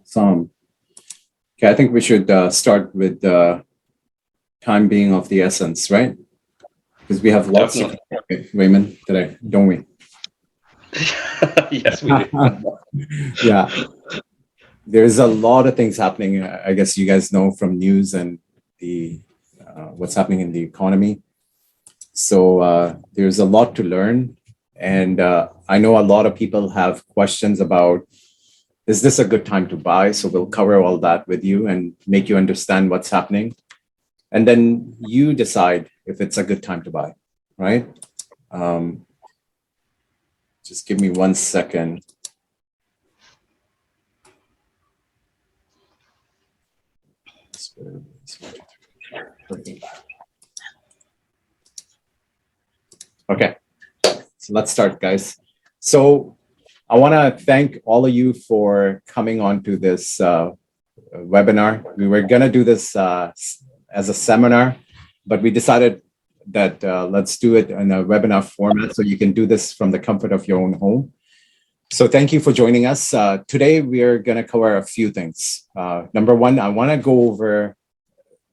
Some. Okay, I think we should start with time being of the essence, right? Because we have lots of Wayman today, don't we? Yes, we do. Yeah, there's a lot of things happening. I guess you guys know from news and the what's happening in the economy. So there's a lot to learn, and I know a lot of people have questions about, is this a good time to buy? So we'll cover all that with you and make you understand what's happening. And then you decide if it's a good time to buy, right? Just give me 1 second. Okay, so let's start, guys. So I want to thank all of you for coming on to this webinar. We were going to do this as a seminar, but we decided that let's do it in a webinar format so you can do this from the comfort of your own home. So thank you for joining us. Today, we are going to cover a few things. Number one, I want to go over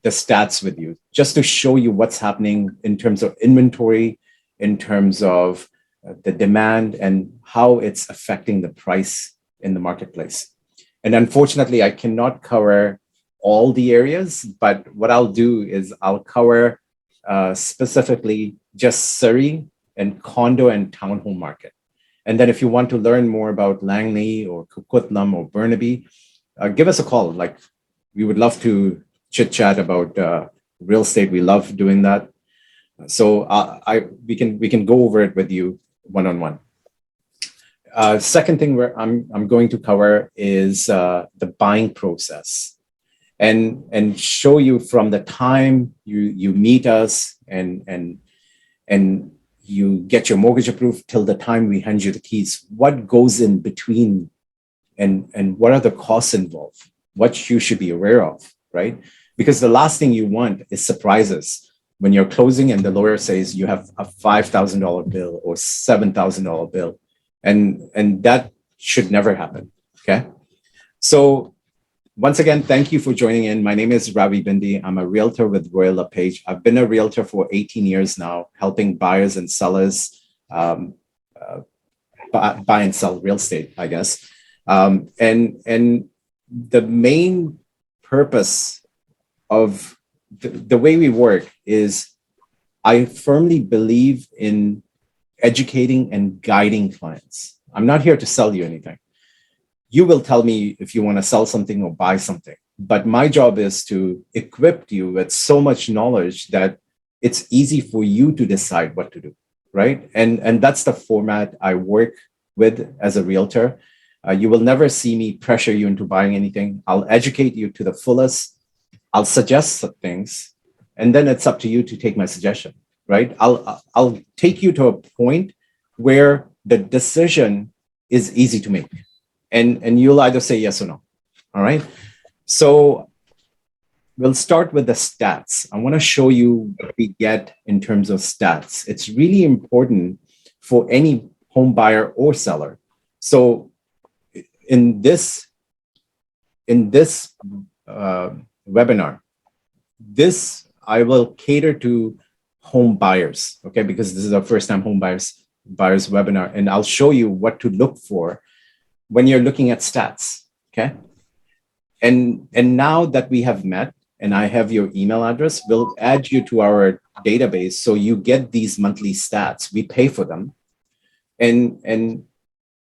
the stats with you just to show you what's happening in terms of inventory, in terms of the demand and how it's affecting the price in the marketplace. And unfortunately, I cannot cover all the areas, but what I'll do is I'll cover specifically just Surrey and condo and townhome market. And then if you want to learn more about Langley or Coquitlam or Burnaby, give us a call. Like, we would love to chit chat about real estate. We love doing that. So we can go over it with you one-on-one. Second thing I'm going to cover is the buying process, and show you from the time you meet us and you get your mortgage approved till the time we hand you the keys, what goes in between, and what are the costs involved, what you should be aware of, right? Because the last thing you want is surprises when you're closing and the lawyer says you have a $5,000 bill or $7,000 bill, and that should never happen. Okay, so once again, thank you for joining in. My name is Ravi Bindi. I'm a realtor with Royal LePage. I've been a realtor for 18 years now, helping buyers and sellers buy and sell real estate, I guess. And the main purpose of the way we work is I firmly believe in educating and guiding clients. I'm not here to sell you anything. You will tell me if you want to sell something or buy something. But my job is to equip you with so much knowledge that it's easy for you to decide what to do, right? And that's the format I work with as a realtor. You will never see me pressure you into buying anything. I'll educate you to the fullest. I'll suggest things, and then it's up to you to take my suggestion, right? I'll take you to a point where the decision is easy to make. And you'll either say yes or no. All right. So we'll start with the stats. I want to show you what we get in terms of stats. It's really important for any home buyer or seller. So in this webinar, I will cater to home buyers, okay? Because this is our first time home buyers webinar, and I'll show you what to look for when you're looking at stats, okay? And now that we have met and I have your email address, we'll add you to our database so you get these monthly stats. We pay for them, and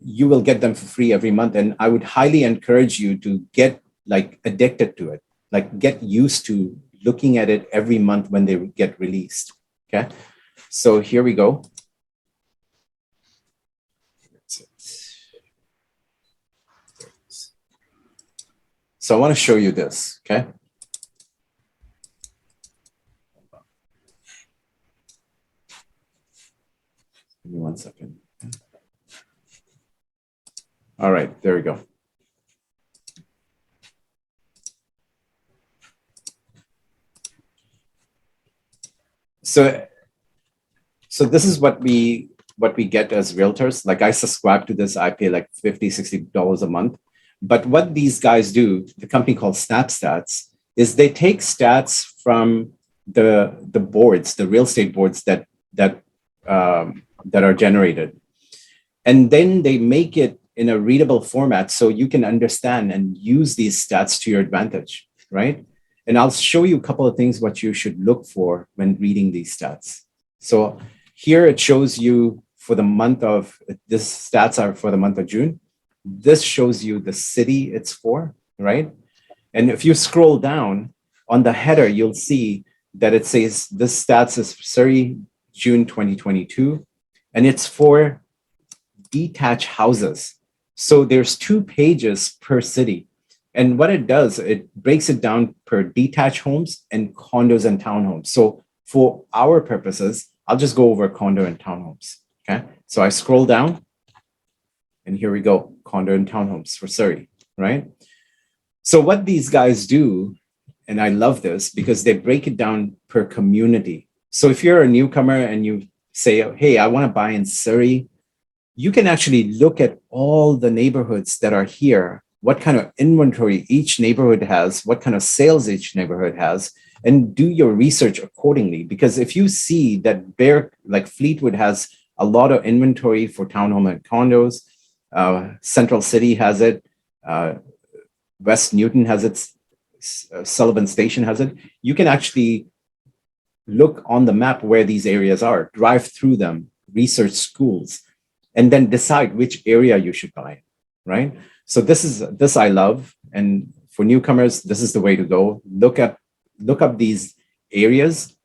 you will get them for free every month. And I would highly encourage you to get like addicted to it, like get used to looking at it every month when they get released, okay? So here we go. So I want to show you this, okay? Give me 1 second. All right, there we go. So this is what we get as realtors. Like, I subscribe to this. I pay like $50, $60 a month. But what these guys do, the company called SnapStats, is they take stats from the boards, the real estate boards that are generated, and then they make it in a readable format so you can understand and use these stats to your advantage, right? And I'll show you a couple of things what you should look for when reading these stats. So here it shows you for the month of, this stats are for the month of June. This shows you the city it's for, right? And if you scroll down on the header, you'll see that it says this stats is Surrey, June 2022, and it's for detached houses. So there's 2 pages per city. And what it does, it breaks it down per detached homes and condos and townhomes. So for our purposes, I'll just go over condo and townhomes. Okay. So I scroll down and here we go, condo and townhomes for Surrey, right? So what these guys do, and I love this because they break it down per community. So if you're a newcomer and you say, hey, I want to buy in Surrey, you can actually look at all the neighborhoods that are here, what kind of inventory each neighborhood has, what kind of sales each neighborhood has, and do your research accordingly. Because if you see that like Fleetwood has a lot of inventory for townhome and condos, Central City has it, West Newton has it, Sullivan Station has it, you can actually look on the map where these areas are, drive through them, research schools, and then decide which area you should buy, right? So this I love. And for newcomers, this is the way to go. Look up these areas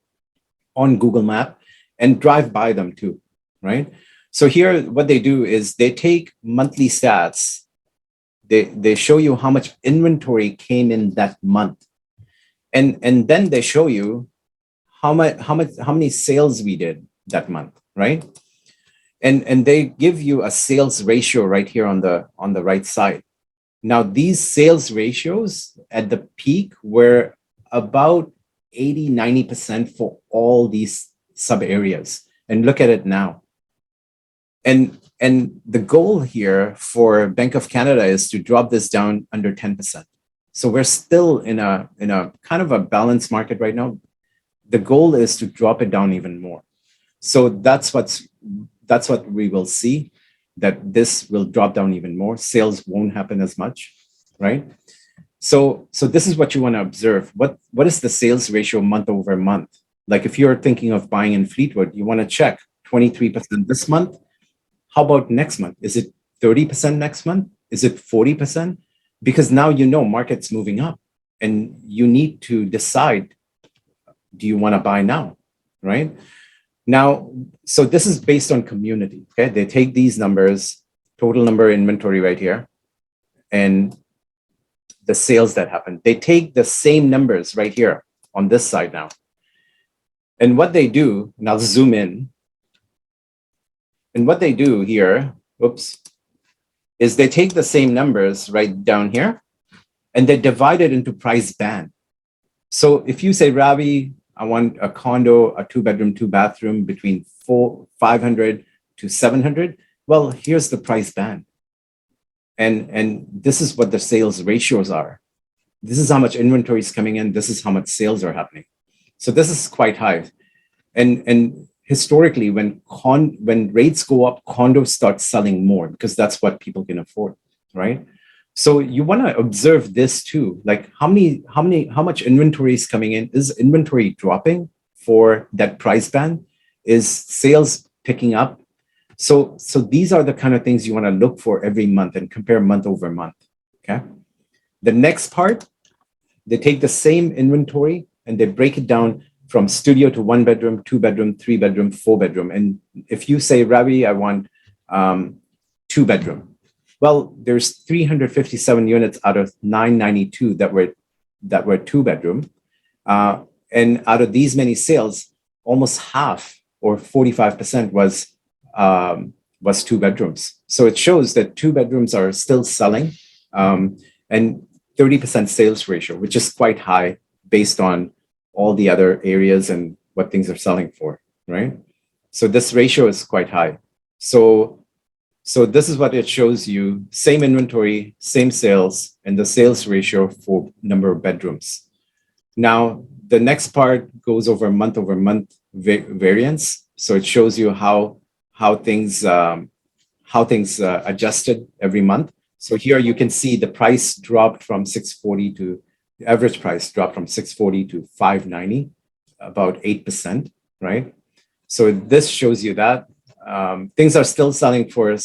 on Google Map and drive by them too, right? So here, what they do is they take monthly stats. They show you how much inventory came in that month. And then they show you how many sales we did that month, right? And they give you a sales ratio right here on the right side. Now, these sales ratios at the peak were about 80-90% for all these sub areas. And look at it now. And the goal here for Bank of Canada is to drop this down under 10%. So we're still in a kind of a balanced market right now. The goal is to drop it down even more. So that's what we will see, that this will drop down even more. Sales won't happen as much, right? So this is what you want to observe. What is the sales ratio month over month? Like if you're thinking of buying in Fleetwood, you want to check 23% this month. How about next month? Is it 30% next month? Is it 40%? Because now you know market's moving up and you need to decide, do you want to buy now, right? Now, so this is based on community, okay? They take these numbers, total number of inventory right here, and the sales that happen. They take the same numbers right here on this side now. And what they do, and I'll zoom in, and what they do here, is they take the same numbers right down here, and they divide it into price band. So if you say, Ravi, I want a condo, a 2-bedroom, 2-bathroom between 500 to 700. Well, here's the price band. And this is what the sales ratios are. This is how much inventory is coming in. This is how much sales are happening. So this is quite high. And historically, when rates go up, condos start selling more because that's what people can afford, right? So you want to observe this too, like how much inventory is coming in? Is inventory dropping for that price band? Is sales picking up? So these are the kind of things you want to look for every month and compare month over month, okay? The next part, they take the same inventory and they break it down from studio to 1-bedroom, 2-bedroom, 3-bedroom, 4-bedroom. And if you say, Ravi, I want 2-bedroom. Well, there's 357 units out of 992 that were 2-bedroom. And out of these many sales, almost half or 45% was 2-bedrooms. So it shows that 2-bedrooms are still selling and 30% sales ratio, which is quite high based on all the other areas and what things are selling for, right? So this ratio is quite high. So So this is what it shows you: same inventory, same sales, and the sales ratio for number of bedrooms. Now, the next part goes over month variance. So it shows you how things adjusted every month. So here you can see the price dropped from 640 to the average price dropped from 640 to 590, about 8%, right? So this shows you that things are still selling for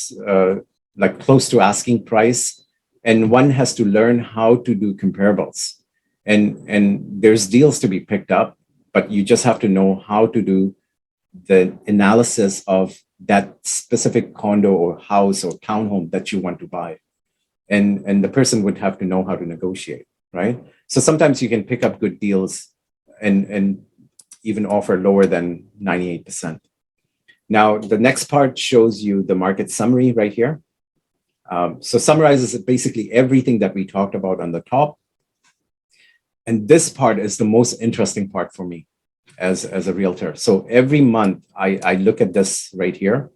like close to asking price, and one has to learn how to do comparables. And there's deals to be picked up, but you just have to know how to do the analysis of that specific condo or house or townhome that you want to buy. And the person would have to know how to negotiate, right? So sometimes you can pick up good deals and even offer lower than 98%. Now, the next part shows you the market summary right here. So summarizes basically everything that we talked about on the top. And this part is the most interesting part for me as a realtor. So every month I look at this right here,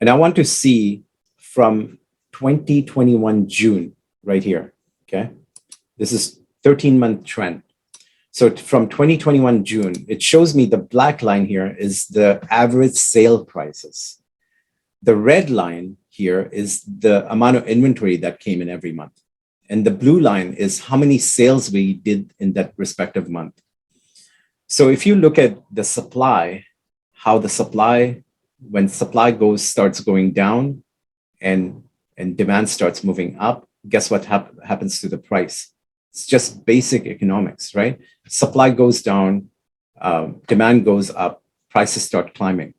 and I want to see from 2021 June right here, okay? This is 13-month trend. So from 2021 June, it shows me the black line here is the average sale prices. The red line here is the amount of inventory that came in every month. And the blue line is how many sales we did in that respective month. So if you look at the supply, how the supply, when supply starts going down and demand starts moving up, guess what happens to the price? It's just basic economics, right? Supply goes down, demand goes up, prices start climbing,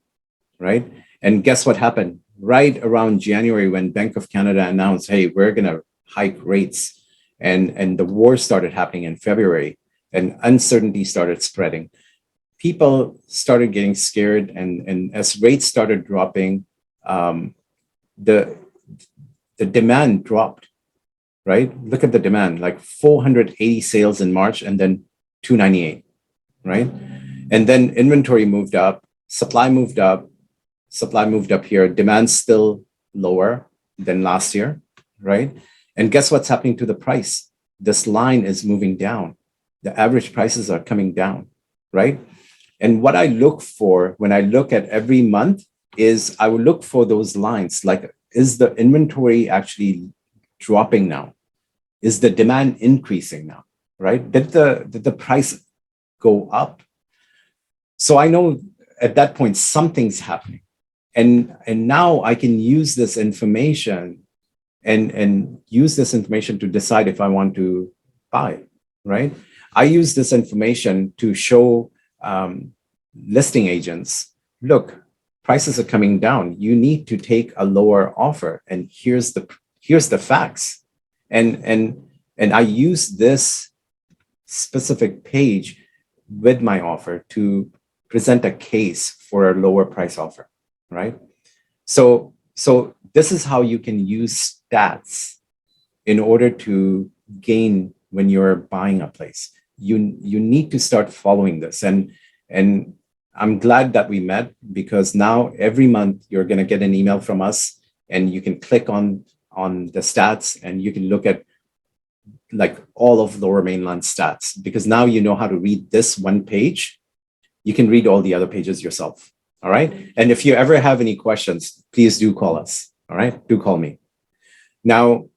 right? And guess what happened? Right around January, when Bank of Canada announced, hey, we're going to hike rates, and the war started happening in February, and uncertainty started spreading. People started getting scared, and as rates started dropping, the demand dropped, right? Look at the demand, like 480 sales in March and then 298, right? And then inventory moved up, supply moved up here, demand still lower than last year, right? And guess what's happening to the price? This line is moving down. The average prices are coming down, right? And what I look for when I look at every month is I will look for those lines, like, is the inventory actually dropping now? Is the demand increasing now, right? Did the price go up? So I know at that point, something's happening. And now I can use this information and use this information to decide if I want to buy, right? I use this information to show listing agents, look, prices are coming down. You need to take a lower offer, and here's the facts. And I use this specific page with my offer to present a case for a lower price offer, right? So this is how you can use stats in order to gain when you're buying a place. You need to start following this. And I'm glad that we met, because now every month you're going to get an email from us, and you can click on the stats, and you can look at like all of Lower Mainland stats, because now you know how to read this one page. You can read all the other pages yourself. All right. And if you ever have any questions, please do call us. All right. Do call me. Now,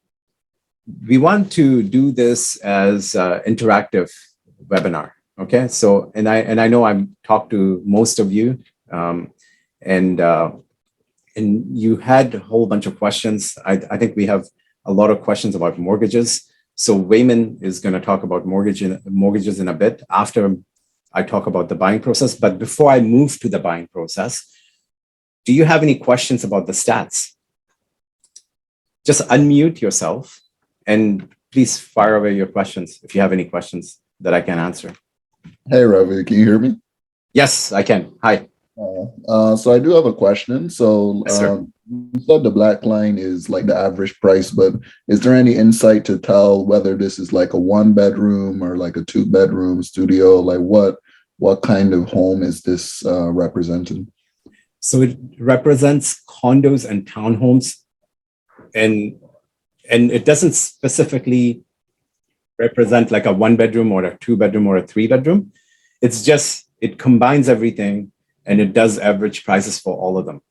we want to do this as an interactive webinar. Okay. So, and I know I've talked to most of you, and you had a whole bunch of questions. I think we have a lot of questions about mortgages. So Wayman is going to talk about mortgages in a bit after I talk about the buying process. But before I move to the buying process, do you have any questions about the stats? Just unmute yourself and please fire away your questions if you have any questions that I can answer. Hey, Ravi, can you hear me? Yes, I can. Hi. So I do have a question. So Yes, sir. you said the black line is like the average price, but is there any insight to tell whether this is like a 1-bedroom or like a 2-bedroom studio? Like what kind of home is this representing? So it represents condos and townhomes and it doesn't specifically represent like a 1-bedroom or a 2-bedroom or a 3-bedroom. It's just, it combines everything and it does average prices for all of them.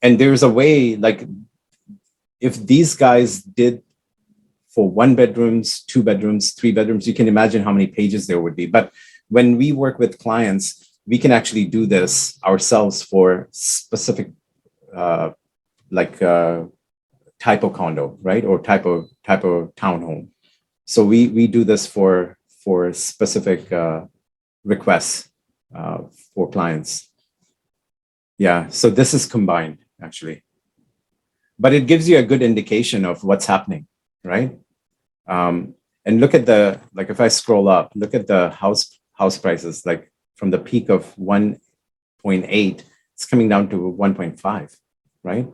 And there's a way, like if these guys did for 1-bedrooms, 2-bedrooms, 3-bedrooms, you can imagine how many pages there would be. But when we work with clients, we can actually do this ourselves for specific type of condo, right? Or type of townhome. So we do this for specific requests for clients. Yeah, so this is combined actually, but it gives you a good indication of what's happening, right? And look at the, like if I scroll up, look at the house prices, like from the peak of 1.8, it's coming down to 1.5, right?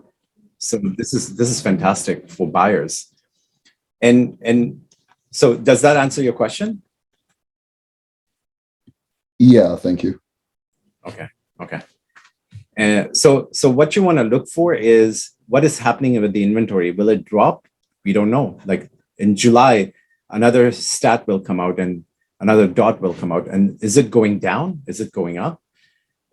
So this is fantastic for buyers. And so does that answer your question? Yeah, thank you. Okay. And so what you want to look for is what is happening with the inventory. Will it drop? We don't know. Like in July, another stat will come out and another dot will come out. And is it going down? Is it going up?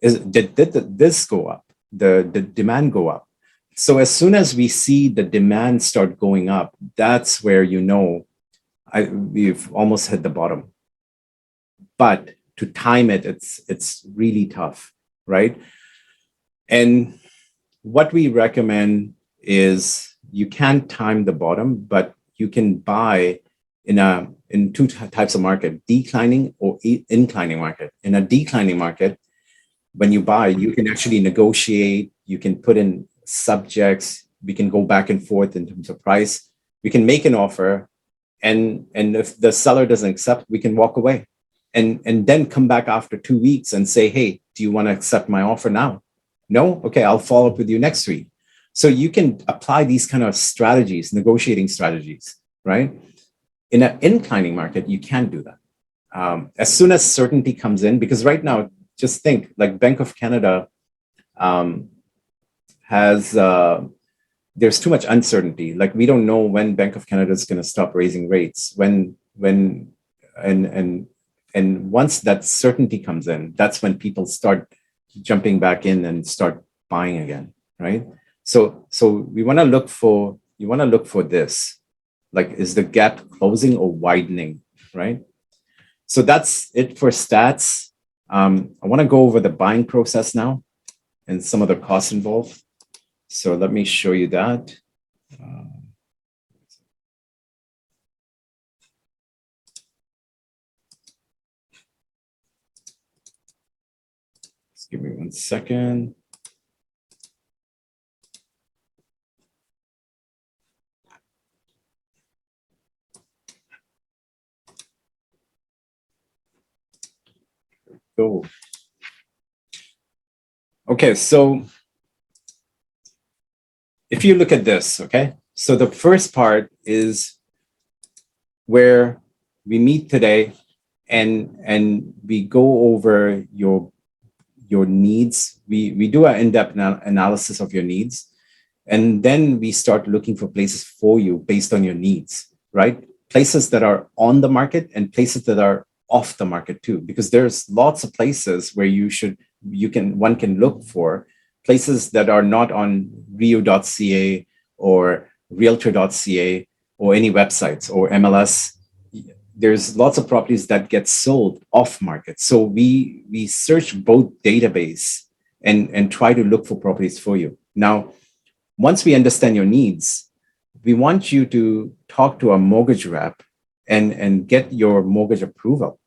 Did this go up? The demand go up? So as soon as we see the demand start going up, that's where you know we've almost hit the bottom. But to time it, it's really tough, right? And what we recommend is you can't time the bottom, but you can buy in two types of market, declining or inclining market. In a declining market, when you buy, you can actually negotiate, you can put in subjects, we can go back and forth in terms of price, we can make an offer, and if the seller doesn't accept, we can walk away and then come back after 2 weeks and say, hey, do you want to accept my offer now? No? Okay, I'll follow up with you next week. So you can apply these kind of strategies, negotiating strategies, right? In an inclining market, you can't do that. As soon as certainty comes in, because right now, just think like Bank of Canada has, there's too much uncertainty. Like we don't know when Bank of Canada is going to stop raising rates. And once that certainty comes in, that's when people start jumping back in and start buying again, right? So you want to look for this, like is the gap closing or widening, right? So that's it for stats. I want to go over the buying process now and some of the costs involved. So let me show you that. Just give me 1 second. Go. Okay, so if you look at this, okay, so the first part is where we meet today and we go over your needs. We do an in-depth analysis of your needs, and then we start looking for places for you based on your needs, right? Places that are on the market and places that are off the market too, because there's lots of places where one can look for places that are not on rio.ca or realtor.ca or any websites or MLS. There's lots of properties that get sold off market. So we search both database and try to look for properties for you. Now, once we understand your needs, we want you to talk to a mortgage rep and get your mortgage approval,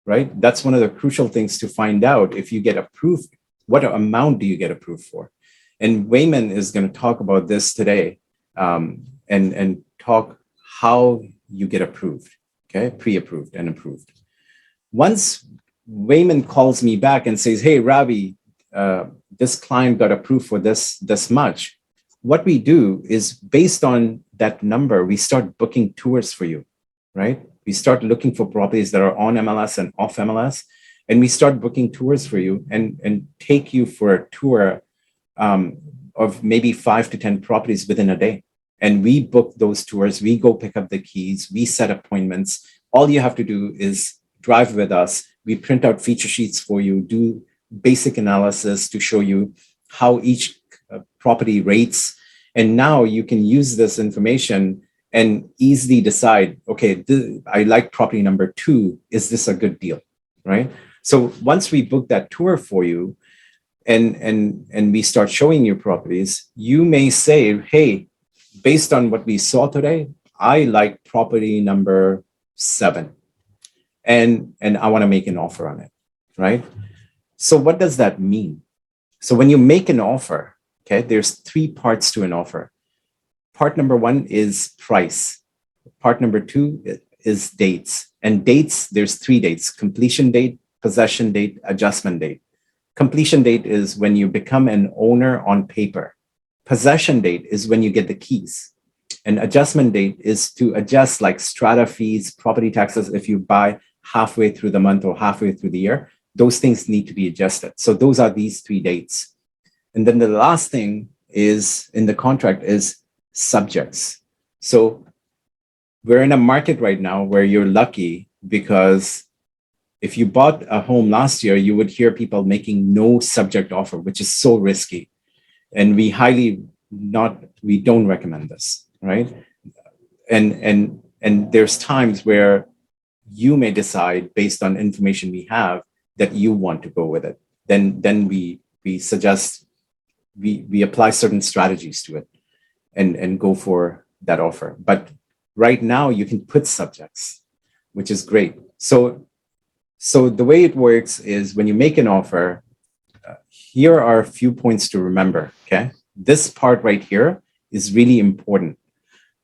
right? That's one of the crucial things to find out if you get approved. What amount do you get approved for? And Wayman is going to talk about this today and talk how you get approved, okay? Pre-approved and approved. Once Wayman calls me back and says, hey, Ravi, this client got approved for this much. What we do is based on that number, we start booking tours for you, right? We start looking for properties that are on MLS and off MLS. And we start booking tours for you and take you for a tour of maybe 5 to 10 properties within a day. and we book those tours. We go pick up the keys. We set appointments. All you have to do is drive with us. We print out feature sheets for you, do basic analysis to show you how each property rates. And now you can use this information and easily decide, okay, I like property number 2. Is this a good deal, right? So once we book that tour for you and we start showing you properties, you may say, hey, based on what we saw today, I like property number 7 and I want to make an offer on it, right? So what does that mean? So when you make an offer, okay, there's 3 parts to an offer. Part number 1 is price. Part number 2 is dates. And dates, there's 3 dates: completion date, possession date, adjustment date. Completion date is when you become an owner on paper. Possession date is when you get the keys. And adjustment date is to adjust like strata fees, property taxes. If you buy halfway through the month or halfway through the year, those things need to be adjusted. So those are these 3 dates. And then the last thing is in the contract is subjects. So we're in a market right now where you're lucky, because if you bought a home last year, you would hear people making no subject offer, which is so risky. And we don't recommend this, right? And there's times where you may decide based on information we have that you want to go with it. Then we suggest we apply certain strategies to it and go for that offer. But right now you can put subjects, which is great. So the way it works is when you make an offer, here are a few points to remember, okay? This part right here is really important.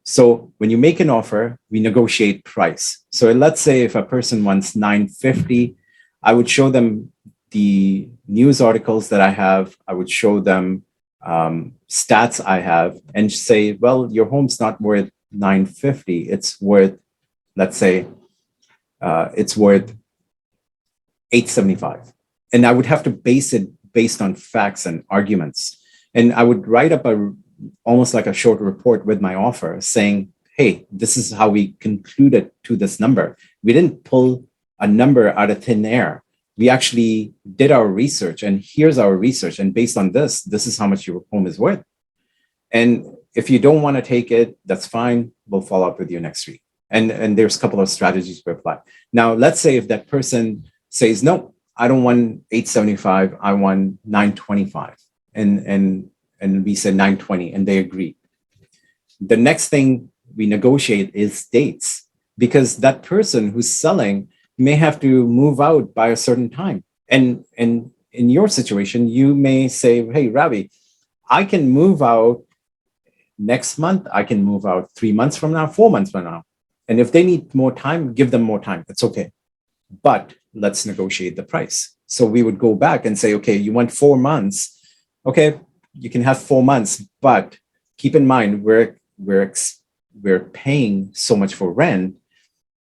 So when you make an offer, we negotiate price. So let's say if a person wants $950, I would show them the news articles that I have. I would show them stats I have and say, well, your home's not worth $950. It's worth, let's say, it's worth $875. And I would have to base it based on facts and arguments. And I would write up almost like a short report with my offer saying, hey, this is how we concluded to this number. We didn't pull a number out of thin air. We actually did our research, and here's our research. And based on this is how much your home is worth. And if you don't want to take it, that's fine. We'll follow up with you next week. And there's a couple of strategies we apply. Now, let's say if that person says, no, I don't want $875, I want $925. And we said $920, and they agree. The next thing we negotiate is dates, because that person who's selling may have to move out by a certain time. And in your situation, you may say, hey, Ravi, I can move out next month. I can move out 3 months from now, 4 months from now. And if they need more time, give them more time. It's okay. But let's negotiate the price. So we would go back and say, okay, you want 4 months. Okay, you can have 4 months, but keep in mind, we're paying so much for rent.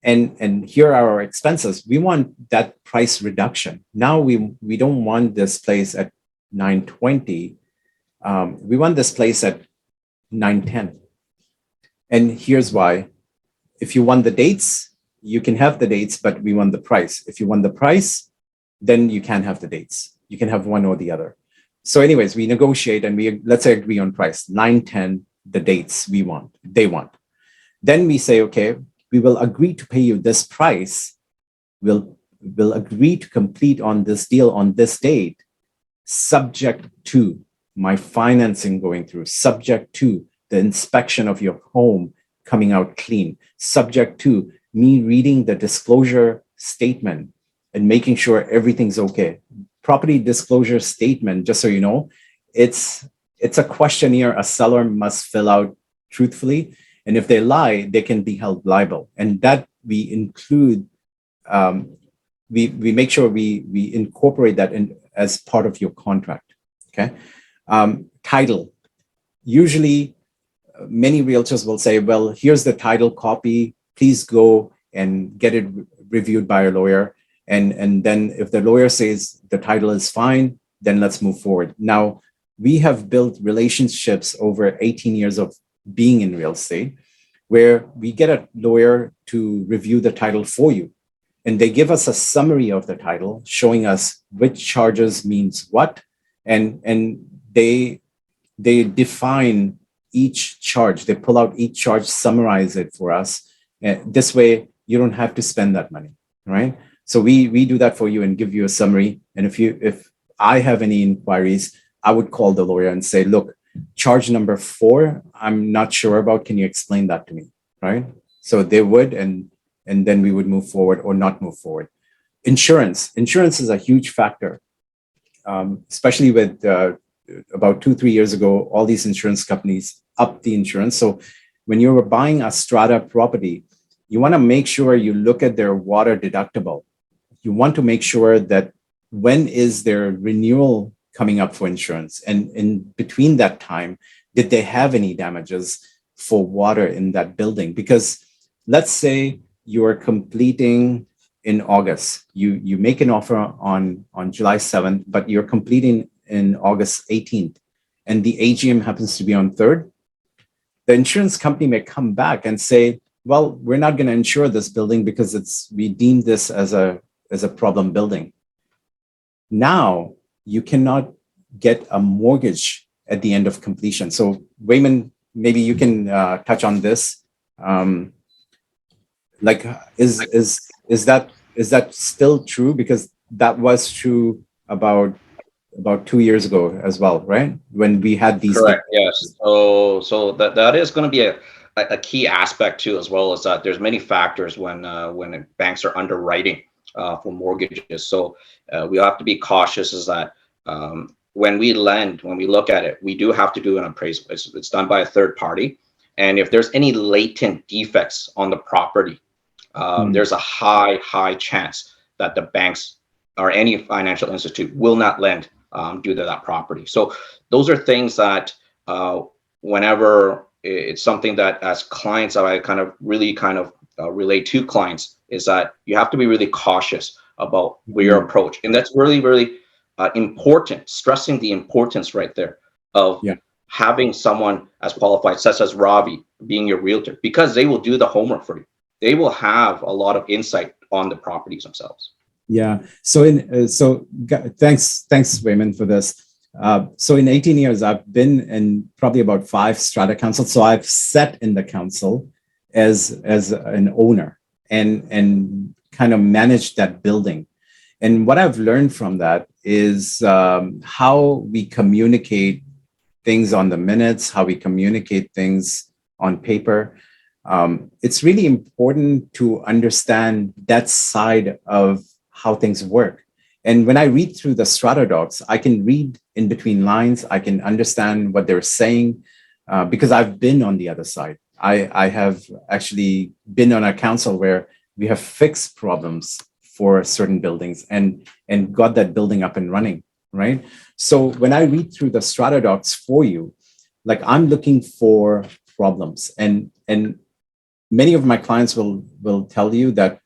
And here are our expenses. We want that price reduction. Now we don't want this place at $920. We want this place at $910. And here's why. If you want the dates, you can have the dates, but we want the price. If you want the price, then you can't have the dates. You can have one or the other. So anyways, we negotiate and let's say agree on price, $910, the dates they want. Then we say, okay, we will agree to pay you this price. We'll agree to complete on this deal on this date, subject to my financing going through, subject to the inspection of your home coming out clean, subject to me reading the disclosure statement and making sure everything's okay. Property disclosure statement, just so you know, it's a questionnaire a seller must fill out truthfully. And if they lie, they can be held liable. And that we include, we make sure we incorporate that in as part of your contract, okay? Title. Usually, many realtors will say, well, here's the title copy. Please go and get it reviewed by a lawyer. And then if the lawyer says the title is fine, then let's move forward. Now, we have built relationships over 18 years of being in real estate, where we get a lawyer to review the title for you. And they give us a summary of the title, showing us which charges means what, and they define each charge. They pull out each charge, summarize it for us. And this way, you don't have to spend that money, right? So we do that for you and give you a summary. And if I have any inquiries, I would call the lawyer and say, look, charge number 4, I'm not sure about. Can you explain that to me, right? So they would, and then we would move forward or not move forward. Insurance is a huge factor, especially with about 2-3 years ago, all these insurance companies upped the insurance. So when you're buying a strata property, you want to make sure you look at their water deductible. You want to make sure that when is their renewal coming up for insurance, and in between that time, did they have any damages for water in that building? Because let's say you are completing in August, you make an offer on July 7th, but you're completing in August 18th, and the AGM happens to be on 3rd, the insurance company may come back and say, well, we're not going to insure this building because we deem this as a problem building. Now you cannot get a mortgage at the end of completion. So Wayman, maybe you can touch on this. Is that still true? Because that was true about 2 years ago as well, right? When we had these. Correct. Yes. So that is going to be a key aspect too, as well as that there's many factors when banks are underwriting for mortgages. So we have to be cautious is that when we lend, when we look at it, we do have to do an appraisal. It's done by a third party. And if there's any latent defects on the property, there's a high chance that the banks or any financial institute will not lend due to that property. So those are things that whenever it's something that as clients I relate to clients is that you have to be really cautious about your approach. And that's really important, stressing the importance right there of having someone as qualified, such as Ravi, being your realtor, because they will do the homework for you. They will have a lot of insight on the properties themselves. Yeah. So thanks, Wayman, for this. So in 18 years, I've been in probably about 5 strata councils. So I've sat in the council as an owner and kind of managed that building. And what I've learned from that is how we communicate things on the minutes, how we communicate things on paper. It's really important to understand that side of how things work. And when I read through the strata docs, I can read in between lines. I can understand what they're saying because I've been on the other side. I have actually been on a council where we have fixed problems for certain buildings and got that building up and running, right? So when I read through the strata docs for you, like I'm looking for problems, and many of my clients will tell you that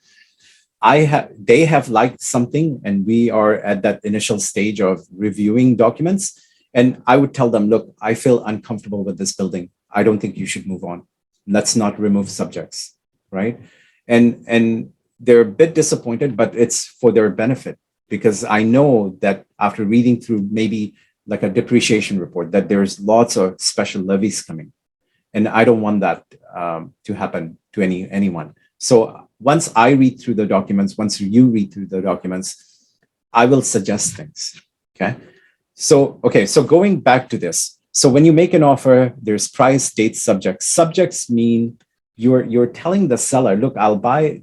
they have liked something, and we are at that initial stage of reviewing documents. And I would tell them, look, I feel uncomfortable with this building. I don't think you should move on. Let's not remove subjects, right? And they're a bit disappointed, but it's for their benefit, because I know that after reading through maybe like a depreciation report, that there's lots of special levies coming. And I don't want that to happen to anyone. So once I read through the documents, once you read through the documents, I will suggest things, okay? So going back to this. So when you make an offer, there's price, date, subject. Subjects mean you're telling the seller, look, I'll buy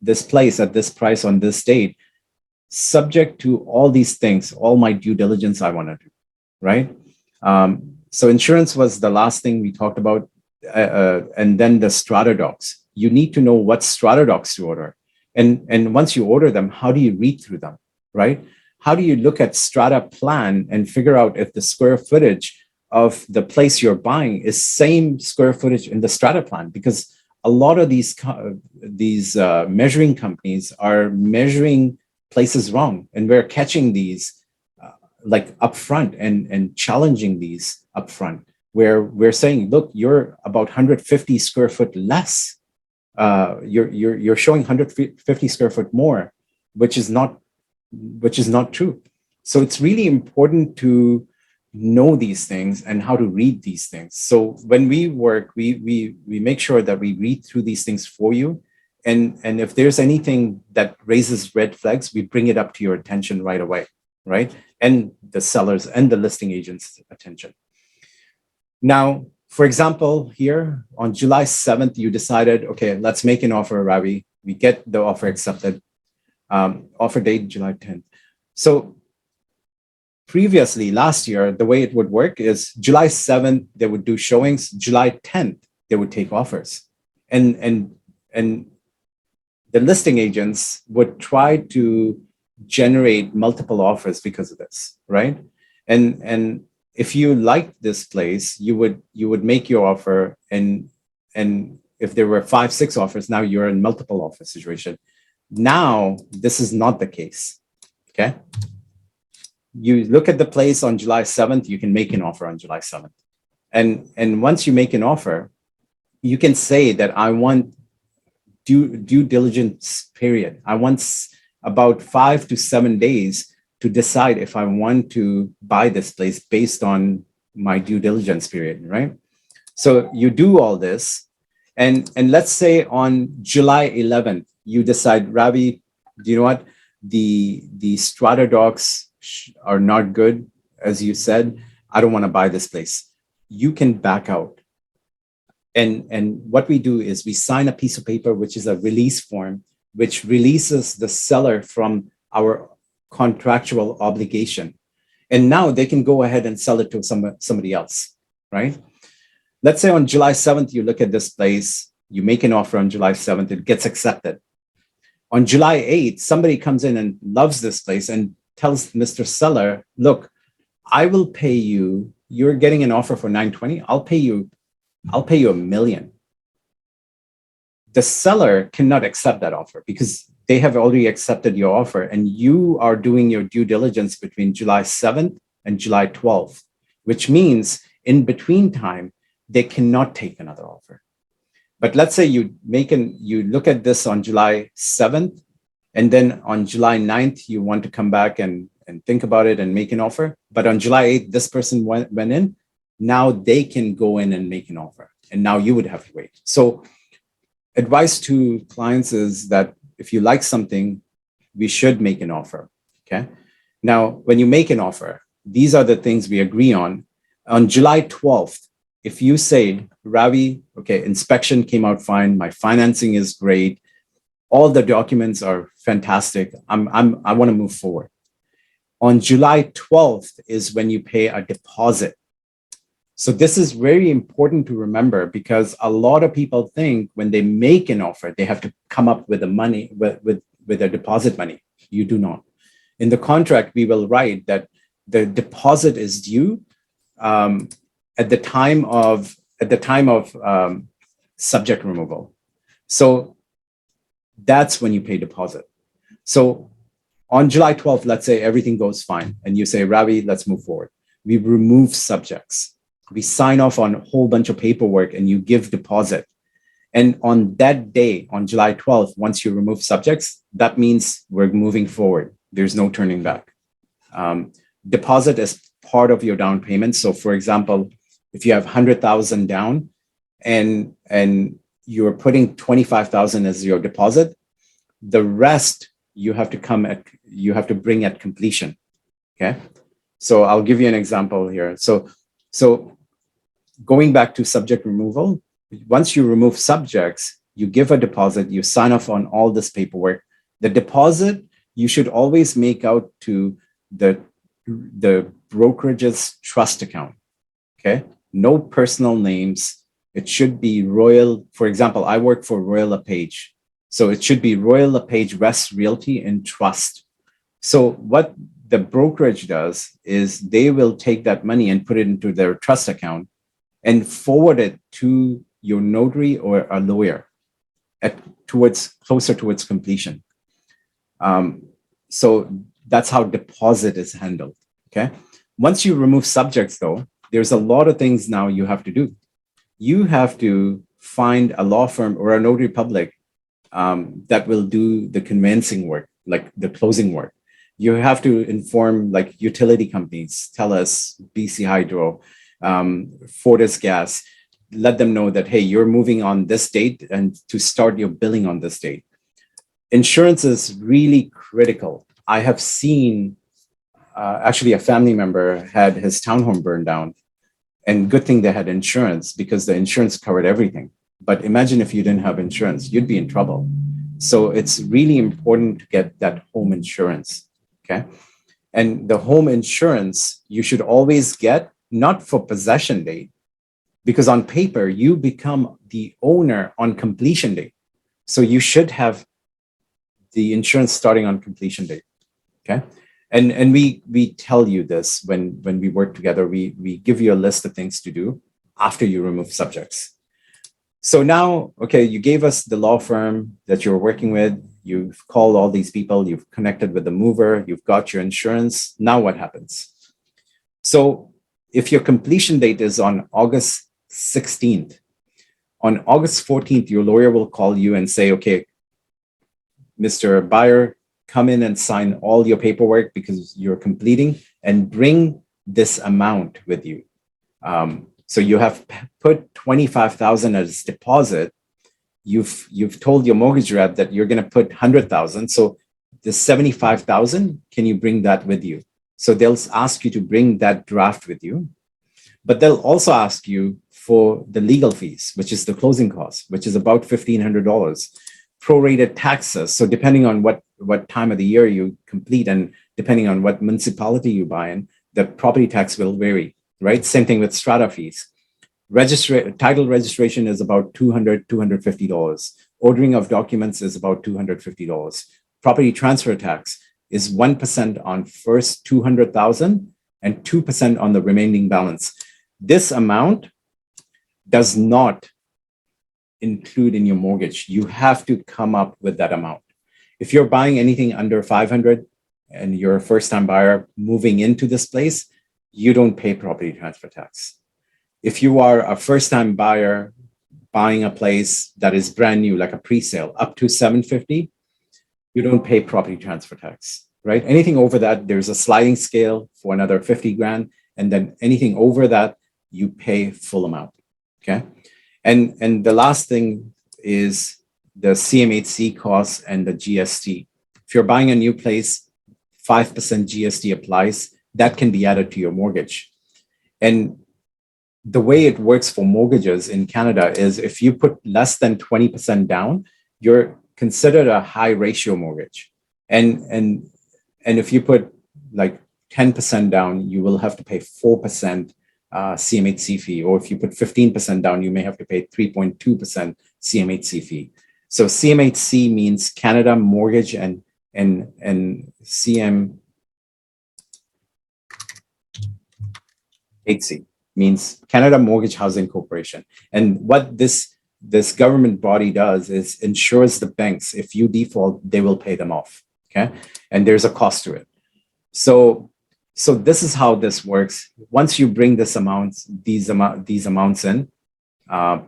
this place at this price on this date, subject to all these things, all my due diligence I want to do, right? So insurance was the last thing we talked about. And then the strata docs. You need to know what strata docs to order. And once you order them, how do you read through them, right? How do you look at strata plan and figure out if the square footage of the place you're buying is same square footage in the strata plan? Because a lot of these measuring companies are measuring places wrong, and we're catching these like upfront and challenging these upfront. where we're saying, look, you're about 150 square foot less. You're showing 150 square foot more, which is not true. So it's really important to know these things and how to read these things. So when we work, we make sure that we read through these things for you. And if there's anything that raises red flags, we bring it up to your attention right away, right? And the sellers and the listing agent's attention. Now, for example, here on July 7th, you decided, okay, let's make an offer, Ravi. We get the offer accepted. Offer date, July 10th. So previously, last year, the way it would work is July 7th, they would do showings. July 10th, they would take offers. And the listing agents would try to generate multiple offers because of this, right? And if you liked this place, you would make your offer, and if there were 5, 6 offers, now you're in multiple offer situation. Now, this is not the case, okay? You look at the place on July 7th, you can make an offer on July 7th. And once you make an offer, you can say that I want due diligence period. I want about 5 to 7 days to decide if I want to buy this place based on my due diligence period, right? So you do all this, and let's say on July 11th, you decide, Ravi, do you know what? The strata docs are not good, as you said. I don't want to buy this place. You can back out. And what we do is we sign a piece of paper, which is a release form, which releases the seller from our contractual obligation. And now they can go ahead and sell it to somebody else, right? Let's say on July 7th, you look at this place, you make an offer on July 7th, it gets accepted. On July 8th, somebody comes in and loves this place and tells Mr. Seller, look, I will pay you, you're getting an offer for 920, I'll pay you $1 million. The seller cannot accept that offer because they have already accepted your offer, and you are doing your due diligence between July 7th and July 12th, which means in between time, they cannot take another offer. But let's say you look at this on July 7th, and then on July 9th, you want to come back and think about it and make an offer. But on July 8th, this person went in. Now they can go in and make an offer. And now you would have to wait. So advice to clients is that if you like something, we should make an offer, okay? Now, when you make an offer, these are the things we agree on. On July 12th, if you say, Ravi, okay, inspection came out fine, my financing is great, all the documents are fantastic, I want to move forward. On July 12th is when you pay a deposit. So this is very important to remember, because a lot of people think when they make an offer, they have to come up with the money, with their deposit money. You do not. In the contract, we will write that the deposit is due at the time of subject removal. So that's when you pay deposit. So on July 12th, let's say everything goes fine, and you say, Ravi, let's move forward. We remove subjects. We sign off on a whole bunch of paperwork, and you give deposit. And on that day, on July 12th, once you remove subjects, that means we're moving forward. There's no turning back. Deposit is part of your down payment. So for example, if you have 100,000 down and you're putting 25,000 as your deposit, the rest you have to bring at completion. Okay. So I'll give you an example here. So going back to subject removal, once you remove subjects, you give a deposit, you sign off on all this paperwork. The deposit, you should always make out to the brokerage's trust account, okay? No personal names. It should be Royal. For example, I work for Royal LePage. So it should be Royal LePage West Realty and Trust. So what the brokerage does is they will take that money and put it into their trust account and forward it to your notary or a lawyer closer towards completion. So that's how deposit is handled, okay? Once you remove subjects though, there's a lot of things now you have to do. You have to find a law firm or a notary public that will do the conveyancing work, like the closing work. You have to inform like utility companies, TELUS, BC Hydro, Fortis Gas, let them know that, hey, you're moving on this date and to start your billing on this date. Insurance is really critical. I have seen, actually a family member had his townhome burned down, and good thing they had insurance because the insurance covered everything. But imagine if you didn't have insurance, you'd be in trouble. So it's really important to get that home insurance, okay? And the home insurance, you should always get, not for possession date, because on paper, you become the owner on completion date. So you should have the insurance starting on completion date, okay? And we tell you this when we work together, we give you a list of things to do after you remove subjects. So now, okay, you gave us the law firm that you're working with, you've called all these people, you've connected with the mover, you've got your insurance. Now what happens? So if your completion date is on August 16th, on August 14th, your lawyer will call you and say, okay, Mr. Buyer, come in and sign all your paperwork because you're completing, and bring this amount with you. So you have put $25,000 as deposit. You've told your mortgage rep that you're going to put $100,000. So the $75,000, can you bring that with you? So they'll ask you to bring that draft with you, but they'll also ask you for the legal fees, which is the closing costs, which is about $1,500. Prorated taxes. So depending on what time of the year you complete and depending on what municipality you buy in, the property tax will vary, right? Same thing with strata fees. Title registration is about $200, $250. Ordering of documents is about $250. Property transfer tax is 1% on first 200,000 and 2% on the remaining balance. This amount does not include in your mortgage. You have to come up with that amount. If you're buying anything under 500 and you're a first-time buyer moving into this place, you don't pay property transfer tax. If you are a first-time buyer buying a place that is brand new, like a pre-sale, up to $750, you don't pay property transfer tax, right? Anything over that, there's a sliding scale for another 50 grand. And then anything over that, you pay full amount, okay? And the last thing is the CMHC costs and the GST. If you're buying a new place, 5% GST applies. That can be added to your mortgage. And the way it works for mortgages in Canada is if you put less than 20% down, you're considered a high ratio mortgage. And if you put like 10% down, you will have to pay 4% CMHC fee, or if you put 15% down, you may have to pay 3.2% CMHC fee. So CMHC means Canada Mortgage and CMHC means Canada Mortgage Housing Corporation. And what this government body does is ensures the banks, if you default, they will pay them off, okay? And there's a cost to it. So this is how this works. Once you bring these amounts in,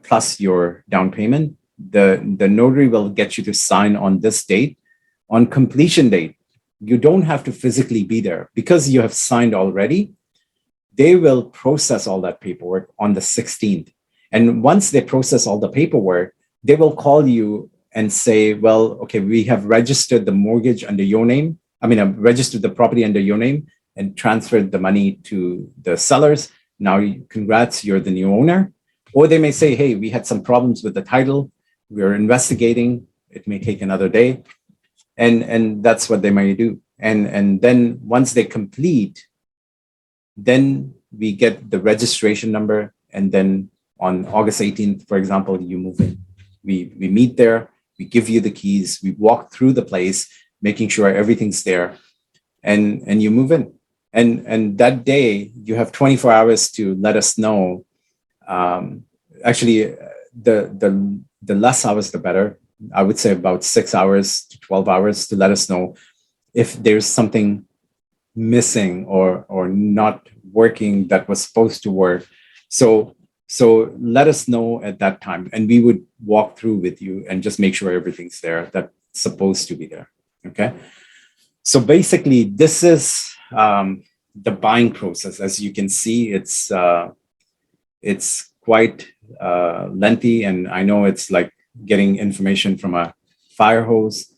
plus your down payment, the notary will get you to sign on this date. On completion date, you don't have to physically be there because you have signed already. They will process all that paperwork on the 16th. And once they process all the paperwork, they will call you and say, well, okay, we have registered the mortgage under your name. I've registered the property under your name and transferred the money to the sellers. Now, congrats, you're the new owner. Or they may say, hey, we had some problems with the title. We're investigating. It may take another day. And that's what they might do. And then once they complete, then we get the registration number. And then on August 18th, for example, you move in. We meet there. We give you the keys. We walk through the place, making sure everything's there. And you move in. And that day, you have 24 hours to let us know. Actually, the less hours, the better. I would say about 6 hours to 12 hours to let us know if there's something missing or not working that was supposed to work. So let us know at that time, and we would walk through with you and just make sure everything's there that's supposed to be there. Okay. So basically, this is the buying process. As you can see, it's quite lengthy, and I know it's like getting information from a fire hose.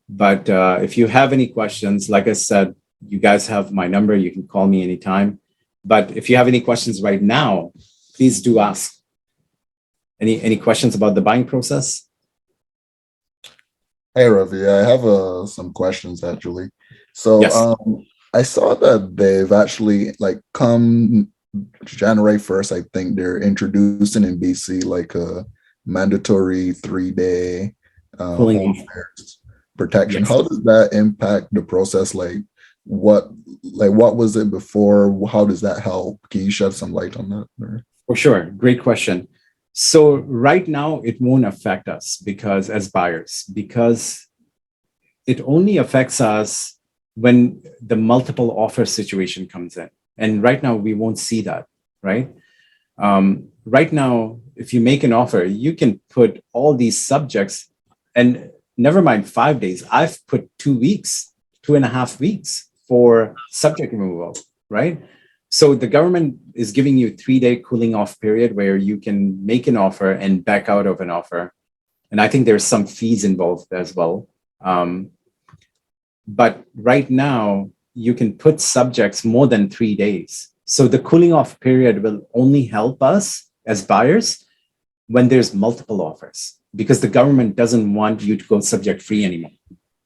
But if you have any questions, like I said, you guys have my number. You can call me anytime. But if you have any questions right now, please do ask. Any questions about the buying process? Hey, Ravi, I have some questions actually. So Yes. I saw that they've actually like come January 1st, I think they're introducing in BC like a mandatory 3-day Cooling home off. fires protection. Yes. How does that impact the process? What was it before? How does that help? Can you shed some light on that? Or? For sure. Great question. So right now it won't affect us because as buyers, because it only affects us when the multiple offer situation comes in. And right now we won't see that, right? Right now, if you make an offer, you can put all these subjects, and never mind 5 days. I've put 2 weeks, 2.5 weeks for subject removal, right? So the government is giving you 3-day cooling off period where you can make an offer and back out of an offer. And I think there's some fees involved as well. But right now, you can put subjects more than 3 days. So the cooling off period will only help us as buyers when there's multiple offers, because the government doesn't want you to go subject free anymore.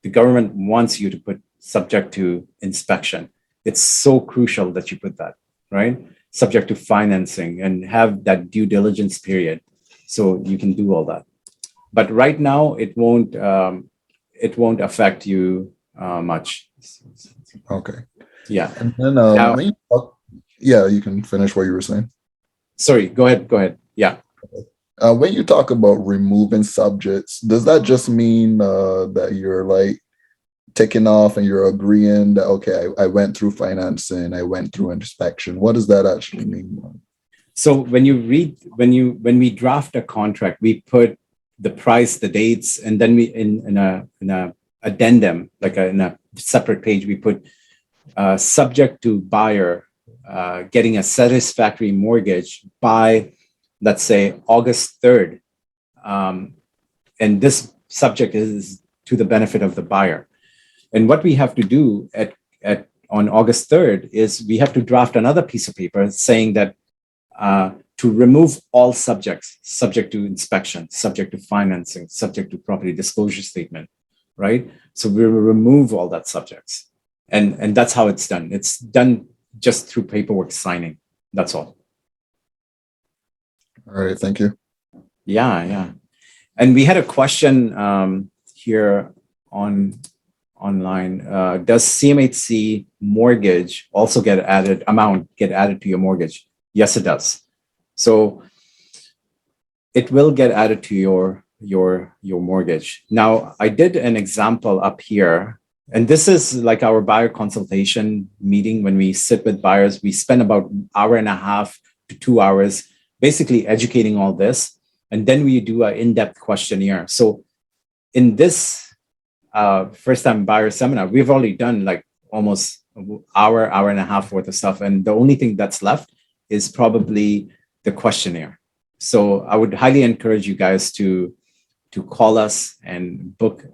The government wants you to put subject to inspection. It's so crucial that you put that, right? Subject to financing and have that due diligence period so you can do all that. But right now, it won't affect you much. Okay. Yeah. And then Now, when you talk, yeah, you can finish what you were saying. sorry, go ahead. Yeah. When you talk about removing subjects, does that just mean that you're like taking off and you're agreeing that, okay, I went through financing, I went through inspection? What does that actually mean? So when we draft a contract, we put the price, the dates, and then we in a addendum, in a separate page, we put subject to buyer getting a satisfactory mortgage by, let's say, August 3rd. And this subject is to the benefit of the buyer. And what we have to do on August 3rd is we have to draft another piece of paper saying that to remove all subjects, subject to inspection, subject to financing, subject to property disclosure statement, right? So we will remove all that subjects. And that's how it's done. It's done just through paperwork signing. That's all. All right, thank you. Yeah. And we had a question here online. Does CMHC mortgage also get added to your mortgage? Yes, it does. So it will get added to your mortgage. Now, I did an example up here, and this is like our buyer consultation meeting. When we sit with buyers, we spend about 1.5 to 2 hours basically educating all this. And then we do an in-depth questionnaire. So in this first-time buyer seminar, we've already done like almost an hour and a half worth of stuff. And the only thing that's left is probably the questionnaire. So I would highly encourage you guys to call us and book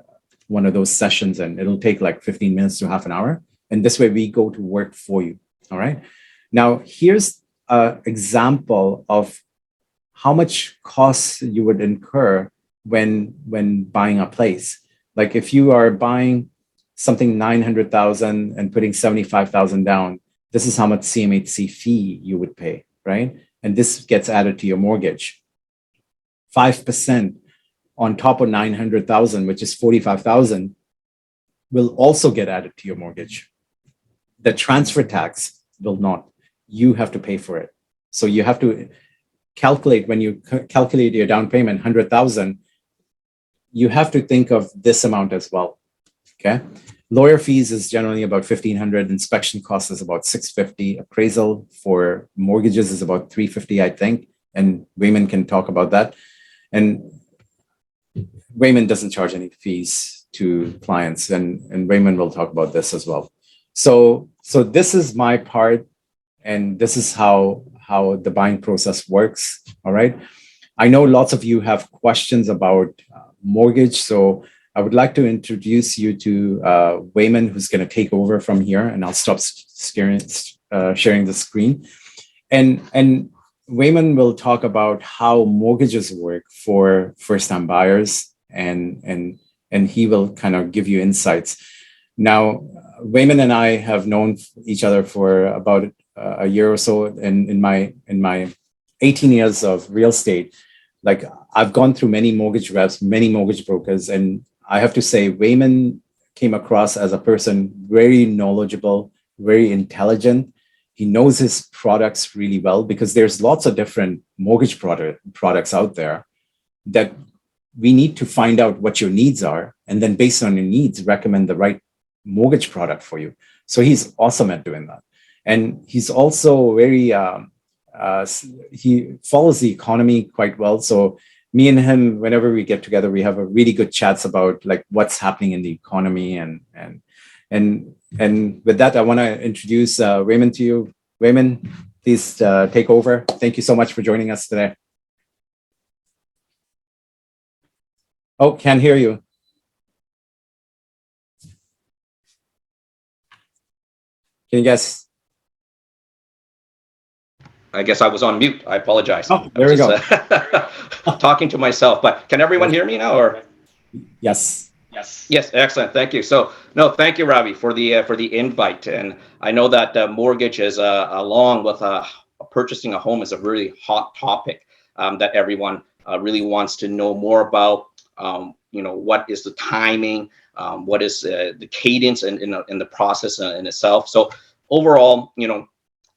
one of those sessions, and it'll take like 15 minutes to half an hour. And this way we go to work for you. All right. Now, here's an example of how much costs you would incur when buying a place. Like if you are buying something 900,000 and putting 75,000 down, this is how much CMHC fee you would pay, right? And this gets added to your mortgage. 5% on top of 900,000, which is 45,000, will also get added to your mortgage. The transfer tax will not. You have to pay for it. So you have to calculate, when you calculate your down payment, 100,000, you have to think of this amount as well. Okay. Lawyer fees is generally about $1,500. Inspection cost is about $650. Appraisal for mortgages is about $350, I think. And Wayman can talk about that. And Wayman doesn't charge any fees to clients, and Wayman will talk about this as well. So this is my part, and this is how the buying process works. All right. I know lots of you have questions about mortgage, so I would like to introduce you to Wayman, who's going to take over from here, and I'll stop sharing the screen. And Wayman will talk about how mortgages work for first-time buyers, and he will kind of give you insights. Now, Wayman and I have known each other for about a year or so, and in my 18 years of real estate, like I've gone through many mortgage reps, many mortgage brokers, and I have to say, Wayman came across as a person very knowledgeable, very intelligent. He knows his products really well, because there's lots of different mortgage products out there that we need to find out what your needs are, and then based on your needs, recommend the right mortgage product for you. So he's awesome at doing that. And he's also very, he follows the economy quite well. So me and him, whenever we get together, we have a really good chats about like what's happening in the economy. And with that, I want to introduce Wayman to you. Wayman, please take over. Thank you so much for joining us today. Oh, can't hear you. Can you guys? I guess I was on mute. I apologize. Oh, there we go. Talking to myself, but can everyone hear me now? Or yes. Yes, excellent. Thank you. So, no, thank you, Ravi, for the invite. And I know that mortgage is along with purchasing a home is a really hot topic that everyone really wants to know more about. What is the timing? What is the cadence in the process in itself? So overall,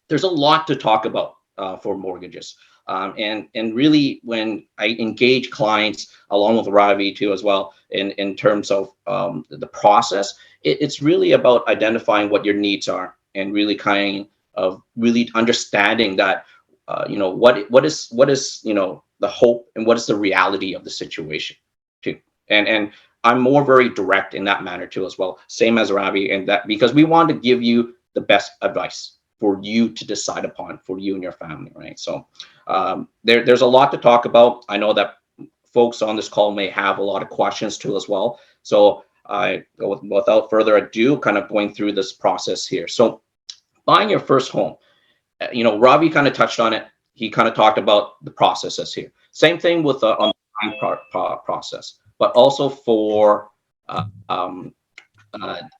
there's a lot to talk about for mortgages. And really, when I engage clients along with Ravi too as well in terms of the process, it's really about identifying what your needs are and really kind of really understanding that what is the hope and what is the reality of the situation too. And I'm very direct in that manner too as well, same as Ravi, and that because we want to give you the best advice for you to decide upon for you and your family, right? So there's a lot to talk about. I know that folks on this call may have a lot of questions too as well. So without further ado, kind of going through this process here. So buying your first home, Ravi kind of touched on it. He kind of talked about the processes here. Same thing with on the buying process, but also for in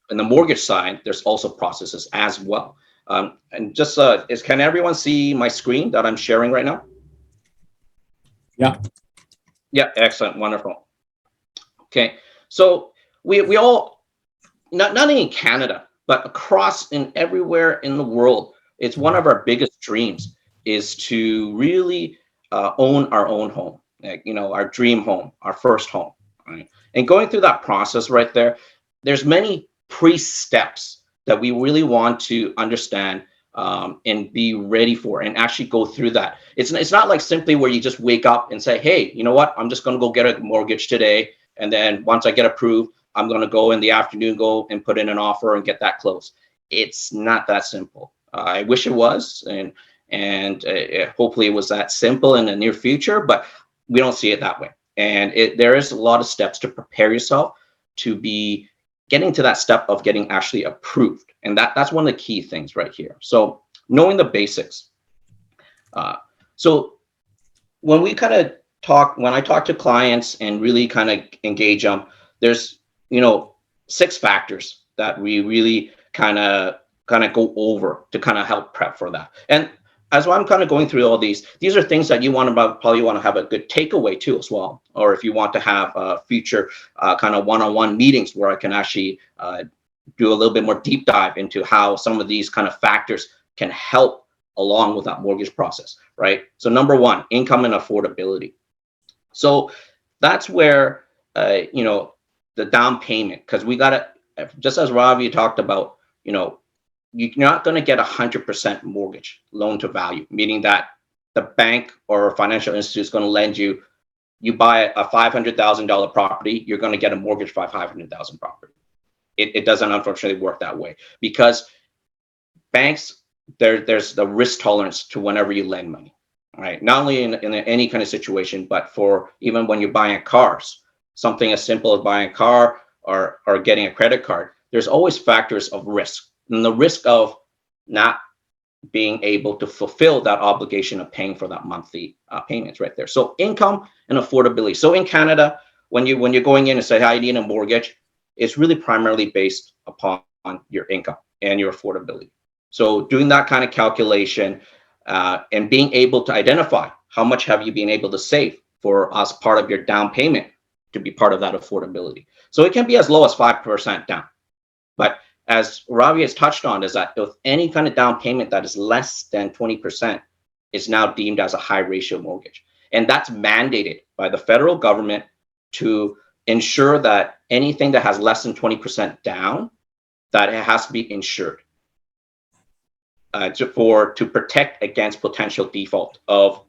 the mortgage side, there's also processes as well. And just can everyone see my screen that I'm sharing right now? Yeah, excellent, wonderful. Okay, so we all, not only in Canada, but across in everywhere in the world, it's one of our biggest dreams is to really own our own home, our dream home, our first home, right? And going through that process right there, there's many pre-steps that we really want to understand and be ready for and actually go through that. It's not like simply where you just wake up and say, hey, you know what, I'm just going to go get a mortgage today. And then once I get approved, I'm going to go in the afternoon, go and put in an offer and get that closed. It's not that simple. I wish it was. And hopefully it was that simple in the near future, but we don't see it that way. And there is a lot of steps to prepare yourself to be getting to that step of getting actually approved. And that's one of the key things right here. So knowing the basics. So when we kind of when I talk to clients and really kind of engage them, there's, 6 factors that we really kind of go over to kind of help prep for that. And as I'm kind of going through all these are things that you probably want to have a good takeaway too as well. Or if you want to have future kind of one-on-one meetings where I can actually do a little bit more deep dive into how some of these kind of factors can help along with that mortgage process, right? So number 1, income and affordability. So that's where, the down payment, because we got to just as Ravi talked about, you're not going to get 100% mortgage loan to value, meaning that the bank or financial institute is going to lend you. You buy a $500,000 property, you're going to get a mortgage for $500,000 property. It doesn't unfortunately work that way, because banks, there's the risk tolerance to whenever you lend money, right? Not only in any kind of situation, but for even when you're buying cars, something as simple as buying a car or getting a credit card, there's always factors of risk, and the risk of not being able to fulfill that obligation of paying for that monthly payments right there. So income and affordability. So in Canada, when you're going in and say, I need a mortgage, it's really primarily based upon your income and your affordability. So doing that kind of calculation and being able to identify how much have you been able to save for as part of your down payment to be part of that affordability. So it can be as low as 5% down. But as Ravi has touched on, is that with any kind of down payment that is less than 20% is now deemed as a high ratio mortgage. And that's mandated by the federal government to ensure that anything that has less than 20% down, that it has to be insured to protect against potential default of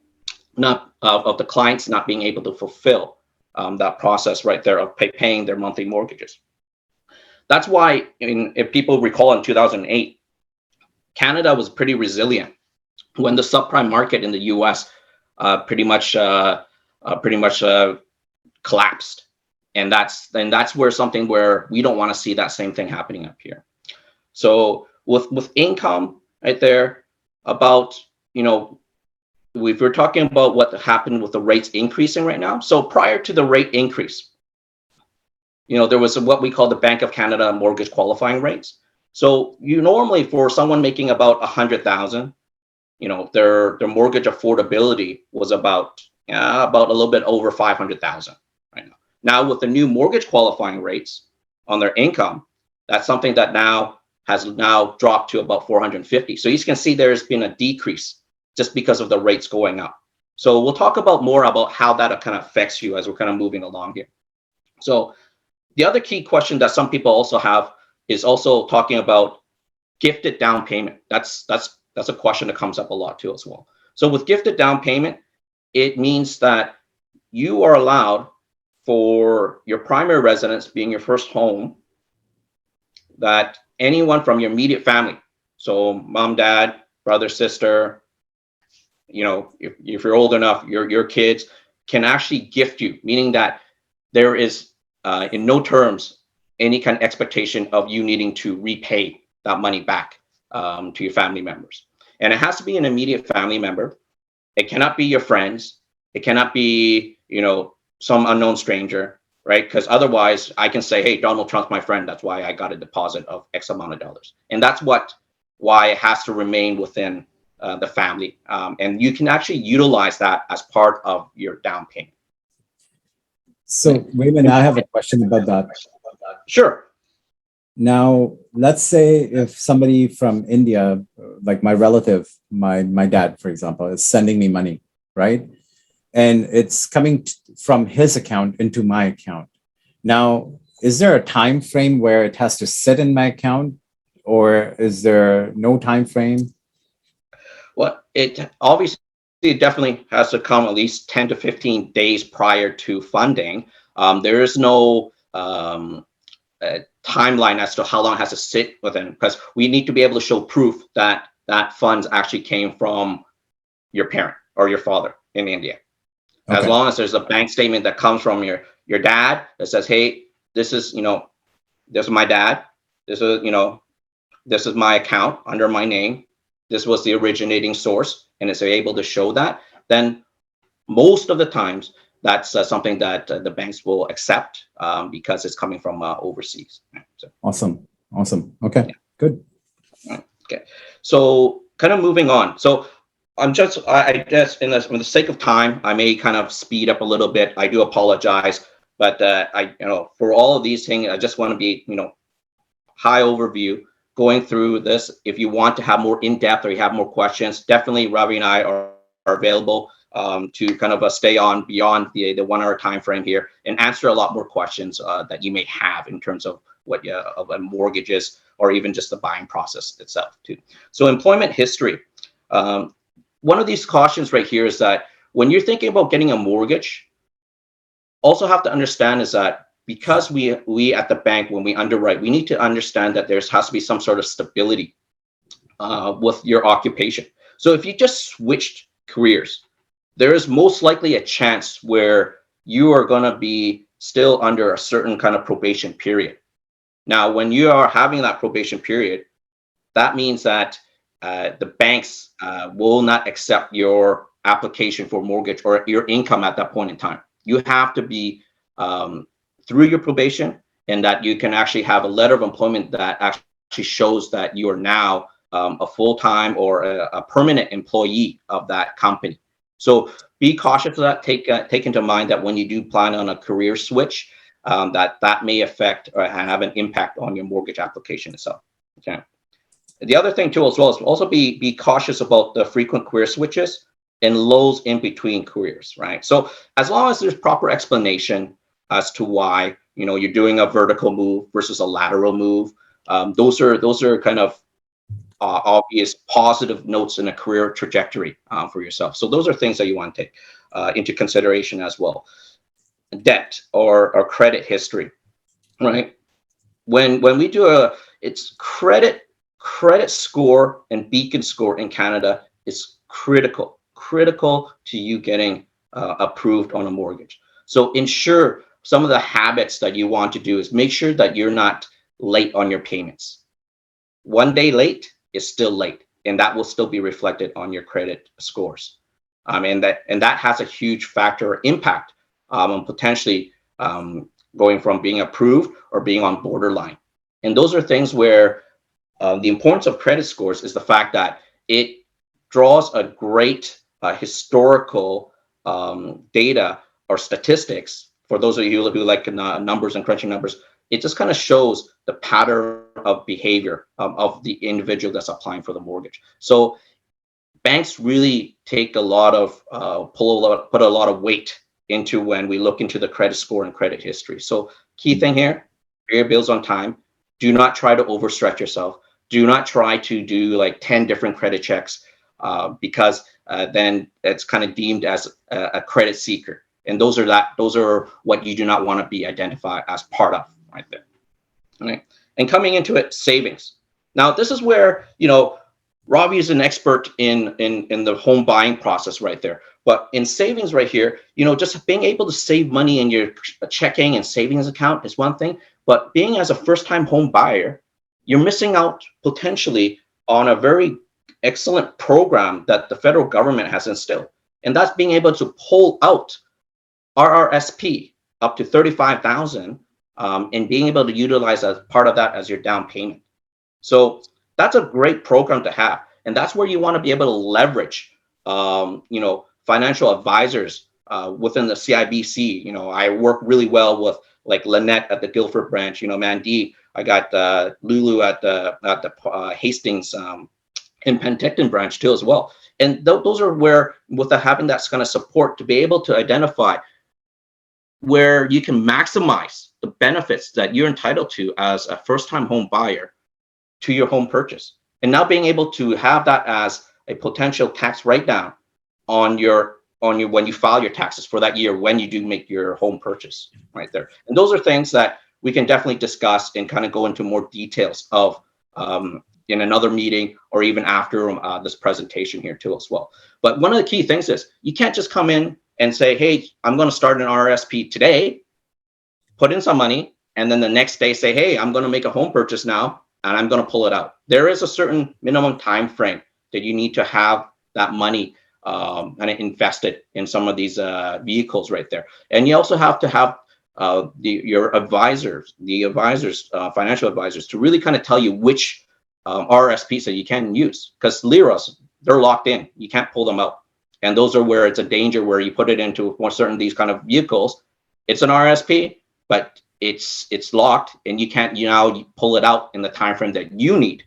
the clients not being able to fulfill that process right there of paying their monthly mortgages. That's why, if people recall, in 2008, Canada was pretty resilient when the subprime market in the U.S. pretty much collapsed, and that's where we don't want to see that same thing happening up here. So with income right there, about if we're talking about what happened with the rates increasing right now. So prior to the rate increase, there was what we call the Bank of Canada mortgage qualifying rates. So normally for someone making about $100,000, their mortgage affordability was about a little bit over $500,000 right now. Now with the new mortgage qualifying rates on their income, that's something that has dropped to about $450,000. So you can see there's been a decrease just because of the rates going up. So we'll talk more about how that kind of affects you as we're kind of moving along here. So the other key question that some people also have is also talking about gifted down payment. That's a question that comes up a lot too as well. So with gifted down payment, it means that you are allowed for your primary residence being your first home, that anyone from your immediate family, so mom, dad, brother, sister, if you're old enough, your kids can actually gift you, meaning that there is in no terms any kind of expectation of you needing to repay that money back to your family members. And it has to be an immediate family member. It cannot be your friends. It cannot be, some unknown stranger, right? Because otherwise I can say, hey, Donald Trump's my friend. That's why I got a deposit of X amount of dollars. And that's why it has to remain within the family. And you can actually utilize that as part of your down payment. So, Wayman, I have a question about that. Sure. Now, let's say if somebody from India, like my relative, my dad, for example, is sending me money, right? And it's coming from his account into my account. Now, is there a time frame where it has to sit in my account, or is there no time frame? Well, it obviously definitely has to come at least 10 to 15 days prior to funding. There is no timeline as to how long it has to sit within, because we need to be able to show proof that funds actually came from your parent or your father in India. Okay. As long as there's a bank statement that comes from your dad that says, hey, this is my dad. This is my account under my name. This was the originating source, and it's able to show that, then most of the times that's something that the banks will accept because it's coming from overseas. So. Awesome. Okay, yeah. Good. Okay, so kind of moving on. So I guess in the sake of time, I may kind of speed up a little bit. I do apologize, but for all of these things, I just want to be high overview going through this. If you want to have more in-depth or you have more questions, definitely Ravi and I are available to kind of stay on beyond the 1 hour time frame here and answer a lot more questions that you may have in terms of what of a mortgage is, or even just the buying process itself too. So employment history. One of these cautions right here is that when you're thinking about getting a mortgage, also have to understand is that because we at the bank, when we underwrite, we need to understand that there has to be some sort of stability with your occupation. So if you just switched careers, there is most likely a chance where you are going to be still under a certain kind of probation period. Now, when you are having that probation period, that means that the banks will not accept your application for mortgage or your income at that point in time. You have to be through your probation, and that you can actually have a letter of employment that actually shows that you are now a full-time or a permanent employee of that company. So be cautious of that. Take into mind that when you do plan on a career switch, that may affect or have an impact on your mortgage application itself. Okay. The other thing too, as well, is also be cautious about the frequent career switches and lows in between careers, right? So as long as there's proper explanation as to why, you know, you're doing a vertical move versus a lateral move, those are kind of obvious positive notes in a career trajectory for yourself. So those are things that you want to take into consideration as well. Debt or credit history, right? When we do it's credit score and beacon score in Canada is critical to you getting approved on a mortgage. So ensure some of the habits that you want to do is make sure that you're not late on your payments. 1 day late is still late, and that will still be reflected on your credit scores. And that has a huge factor or impact on potentially going from being approved or being on borderline. And those are things where the importance of credit scores is the fact that it draws a great historical data or statistics. For those of you who like numbers and crunching numbers, it just kind of shows the pattern of behavior of the individual that's applying for the mortgage. So banks really take a lot of put a lot of weight into when we look into the credit score and credit history. So key thing here, pay your bills on time. Do not try to overstretch yourself. Do not try to do like 10 different credit checks because then it's kind of deemed as a credit seeker. And those are what you do not want to be identified as part of right there. All right. And coming into it, savings. Now, this is where, you know, Robbie is an expert in the home buying process right there. But in savings right here, you know, just being able to save money in your checking and savings account is one thing. But being as a first-time home buyer, you're missing out potentially on a very excellent program that the federal government has instilled. And that's being able to pull out RRSP up to $35,000 and being able to utilize as part of that as your down payment. So that's a great program to have. And that's where you want to be able to leverage, you know, financial advisors within the CIBC. You know, I work really well with like Lynette at the Guildford branch, you know, Mandeep. I got Lulu at the Hastings and Penticton branch too as well. And those are where, with having that's kind of support to be able to identify where you can maximize the benefits that you're entitled to as a first-time home buyer to your home purchase. And now being able to have that as a potential tax write-down on your when you file your taxes for that year when you do make your home purchase right there. And those are things that we can definitely discuss and kind of go into more details of in another meeting or even after this presentation here too as well. But one of the key things is you can't just come in and say, hey, I'm going to start an RRSP today, put in some money, and then the next day say, hey, I'm going to make a home purchase now and I'm going to pull it out. There is a certain minimum time frame that you need to have that money kind of invested in some of these vehicles right there. And you also have to have your advisors, financial advisors, to really kind of tell you which RRSPs that you can use, because LIRAs, they're locked in. You can't pull them out. And those are where it's a danger where you put it into more certain these kind of vehicles. It's an RRSP, but it's locked, and you can't you pull it out in the time frame that you need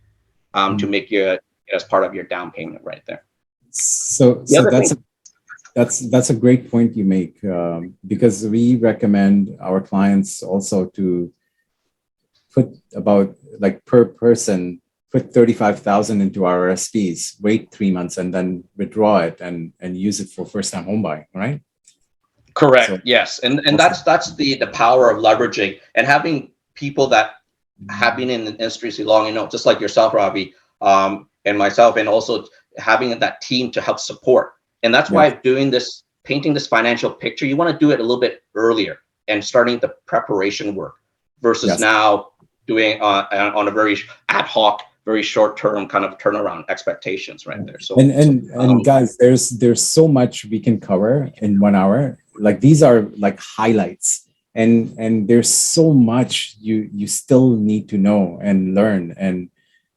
to make your as part of your down payment right there. So that's That's a great point you make, because we recommend our clients also to put about, like, per person, put 35,000 into our SPs, wait 3 months, and then withdraw it and use it for first time home buying, right? Correct. So Yes, and that's the power of leveraging and having people that have been in the industry so long, just like yourself, Robbie, and myself, and also having that team to help support. And that's why yes. doing this, painting this financial picture, you want to do it a little bit earlier and starting the preparation work versus Yes. now doing on a very ad hoc, very short term kind of turnaround expectations right there. So, And guys, there's so much we can cover in 1 hour. Like, these are like highlights, and there's so much you still need to know and learn.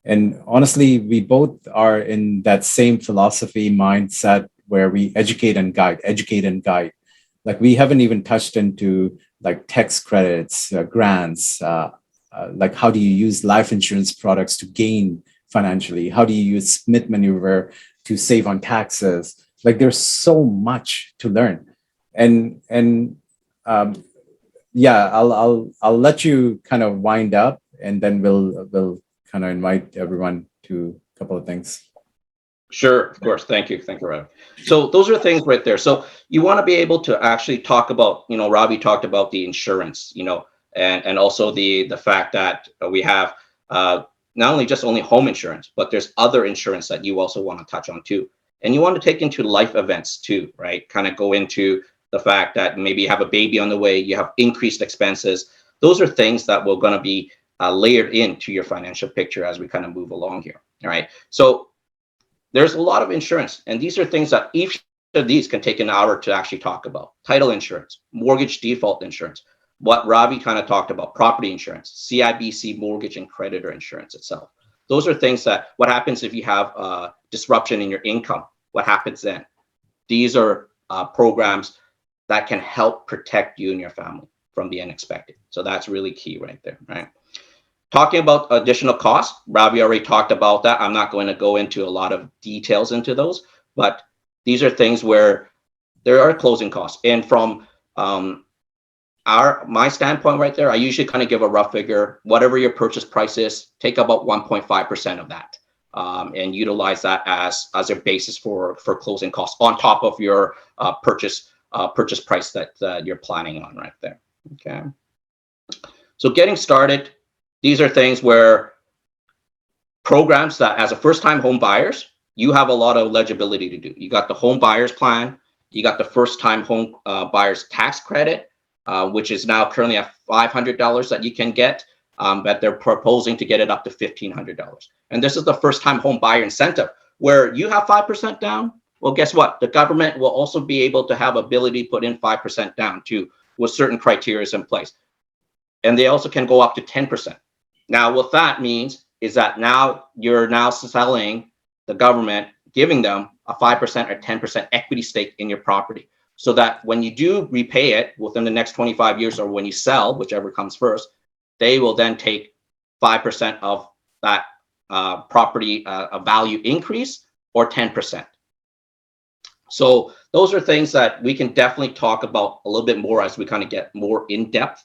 And honestly, we both are in that same philosophy mindset where we educate and guide. Like, we haven't even touched into like tax credits, grants, like how do you use life insurance products to gain financially? How do you use Smith maneuver to save on taxes? Like, there's so much to learn. And yeah, I'll let you kind of wind up, and then we'll kind of invite everyone to a couple of things. sure, of course. Thank you. Thank you, Robbie. So those are things right there. So you want to be able to actually talk about, Robbie talked about the insurance, and also the fact that we have not only just only home insurance, but there's other insurance that you also want to touch on too. And you want to take into life events too, right? Kind of go into the fact that maybe you have a baby on the way, you have increased expenses. Those are things that will going to be layered into your financial picture as we kind of move along here. All right. So there's a lot of insurance, and these are things that each of these can take an hour to actually talk about. Title insurance, mortgage default insurance, what Ravi kind of talked about, property insurance, CIBC mortgage and creditor insurance itself. Those are things that, what happens if you have disruption in your income? What happens then? These are programs that can help protect you and your family from the unexpected. So that's really key right there, right? Talking about additional costs, Ravi already talked about that. I'm not going to go into a lot of details into those, but these are things where there are closing costs. And from my standpoint right there, I usually kind of give a rough figure. Whatever your purchase price is, take about 1.5% of that, and utilize that as a basis for closing costs on top of your purchase price that you're planning on right there. Okay. So getting started. These are things where programs that, as a first-time home buyers, you have a lot of eligibility to do. You got the home buyers plan, you got the first-time home buyers tax credit, which is now currently at $500 that you can get, but they're proposing to get it up to $1,500. And this is the first-time home buyer incentive, where you have 5% down. Well, guess what? The government will also be able to have ability to put in 5% down too, with certain criteria in place. And they also can go up to 10%. Now, what that means is that now you're now selling the government, giving them a 5% or 10% equity stake in your property, so that when you do repay it within the next 25 years, or when you sell, whichever comes first, they will then take 5% of that property value increase, or 10%. So those are things that we can definitely talk about a little bit more as we kind of get more in depth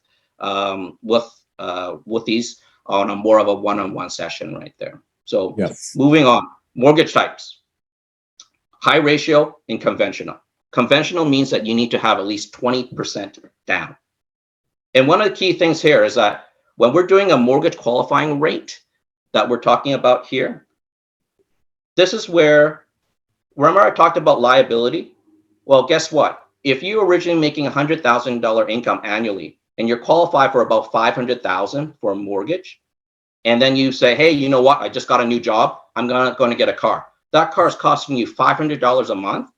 with these on a more of a one-on-one session right there. So Yes. Moving on, mortgage types, high ratio and conventional. Conventional means that you need to have at least 20% down. And one of the key things here is that when we're doing a mortgage qualifying rate that we're talking about here, this is where, remember I talked about liability? Well, guess what? If you originally making $100,000 income annually, and you're qualified for about $500,000 for a mortgage, and then you say, hey, you know what? I just got a new job. I'm going to get a car. That car is costing you $500 a month.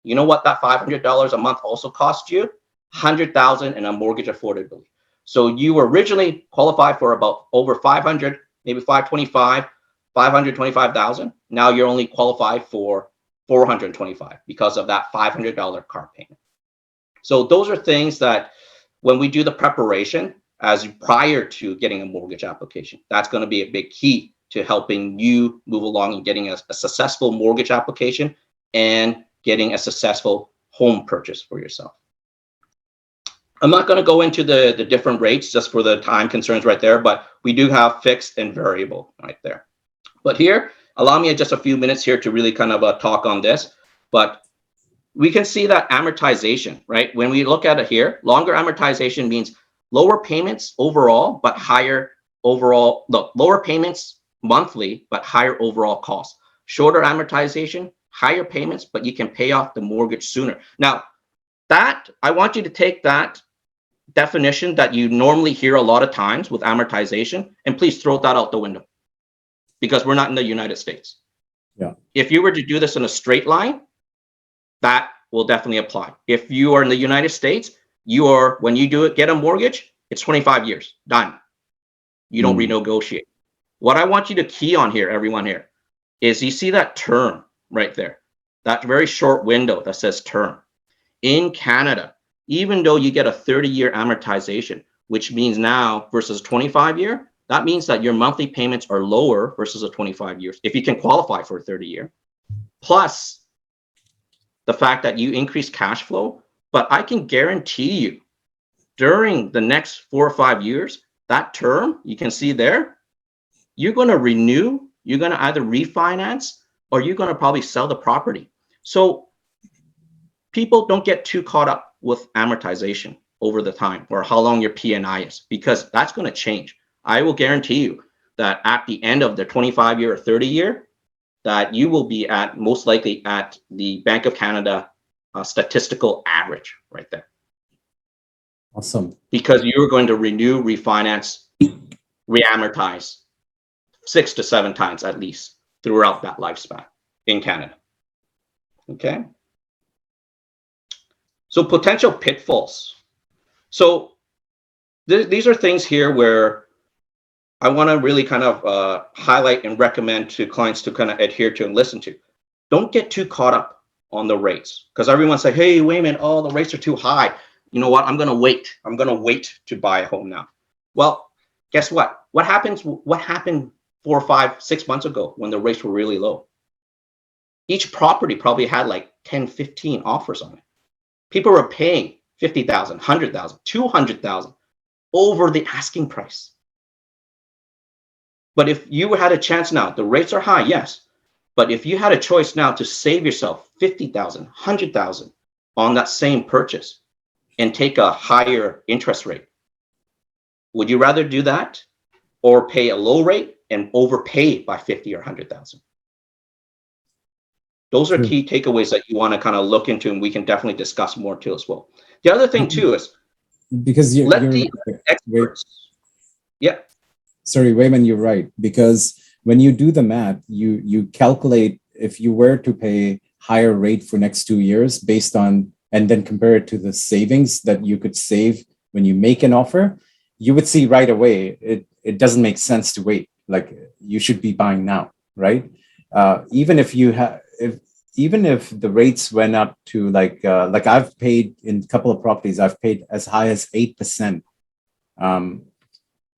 You know what that $500 a month also costs you? $100,000 in a mortgage affordability. So you were originally qualified for about over 500, maybe 525, 525,000. Now you're only qualified for 425 because of that $500 car payment. So those are things that when we do the preparation as prior to getting a mortgage application, that's going to be a big key to helping you move along and getting a successful mortgage application and getting a successful home purchase for yourself. I'm not going to go into the different rates just for the time concerns right there, but we do have fixed and variable right there. But here, allow me just a few minutes here to really kind of talk on this. But we can see that amortization, right? When we look at it here, longer amortization means lower payments overall, but higher overall, lower payments monthly, but higher overall cost. Shorter amortization, higher payments, but you can pay off the mortgage sooner. Now, that, I want you to take that definition that you normally hear a lot of times with amortization, and please throw that out the window, because we're not in the United States. Yeah. If you were to do this in a straight line, that will definitely apply. If you are in the United States, when you do it, get a mortgage, it's 25 years, done. You don't renegotiate. What I want you to key on here, everyone here, is you see that term right there, that very short window that says term. In Canada, even though you get a 30-year amortization, which means now versus 25-year, that means that your monthly payments are lower versus a 25 years, if you can qualify for a 30-year, plus the fact that you increase cash flow. But I can guarantee you, during the next 4 or 5 years, that term, you can see there, you're going to renew, you're going to either refinance, or you're going to probably sell the property. So people don't get too caught up with amortization over the time, or how long your P&I is, because that's going to change. I will guarantee you that at the end of the 25-year or 30-year, that you will be at most likely at the Bank of Canada statistical average right there. Awesome. Because you're going to renew, refinance, reamortize 6 to 7 times at least throughout that lifespan in Canada. Okay. So potential pitfalls. So these are things here where I want to really kind of highlight and recommend to clients to kind of adhere to and listen to. Don't get too caught up on the rates, because everyone say, hey, Wayman, oh, the rates are too high. You know what? I'm going to wait. I'm going to wait to buy a home now. Well, guess what? What happened 4, 5, 6 months ago when the rates were really low? Each property probably had like 10, 15 offers on it. People were paying $50,000, $100,000, $200,000 over the asking price. But if you had a chance now, the rates are high, yes. But if you had a choice now to save yourself $50,000, $100,000 on that same purchase and take a higher interest rate, would you rather do that or pay a low rate and overpay by $50,000 or $100,000? Those are key takeaways that you want to kind of look into, and we can definitely discuss more too as well. The other thing too is because you're the experts. Yeah. Sorry, Wayman, you're right. Because when you do the math, you calculate if you were to pay higher rate for next 2 years based on, and then compare it to the savings that you could save when you make an offer, you would see right away it doesn't make sense to wait. Like, you should be buying now, right? Even if you have, even if the rates went up to like I've paid in a couple of properties, I've paid as high as 8%.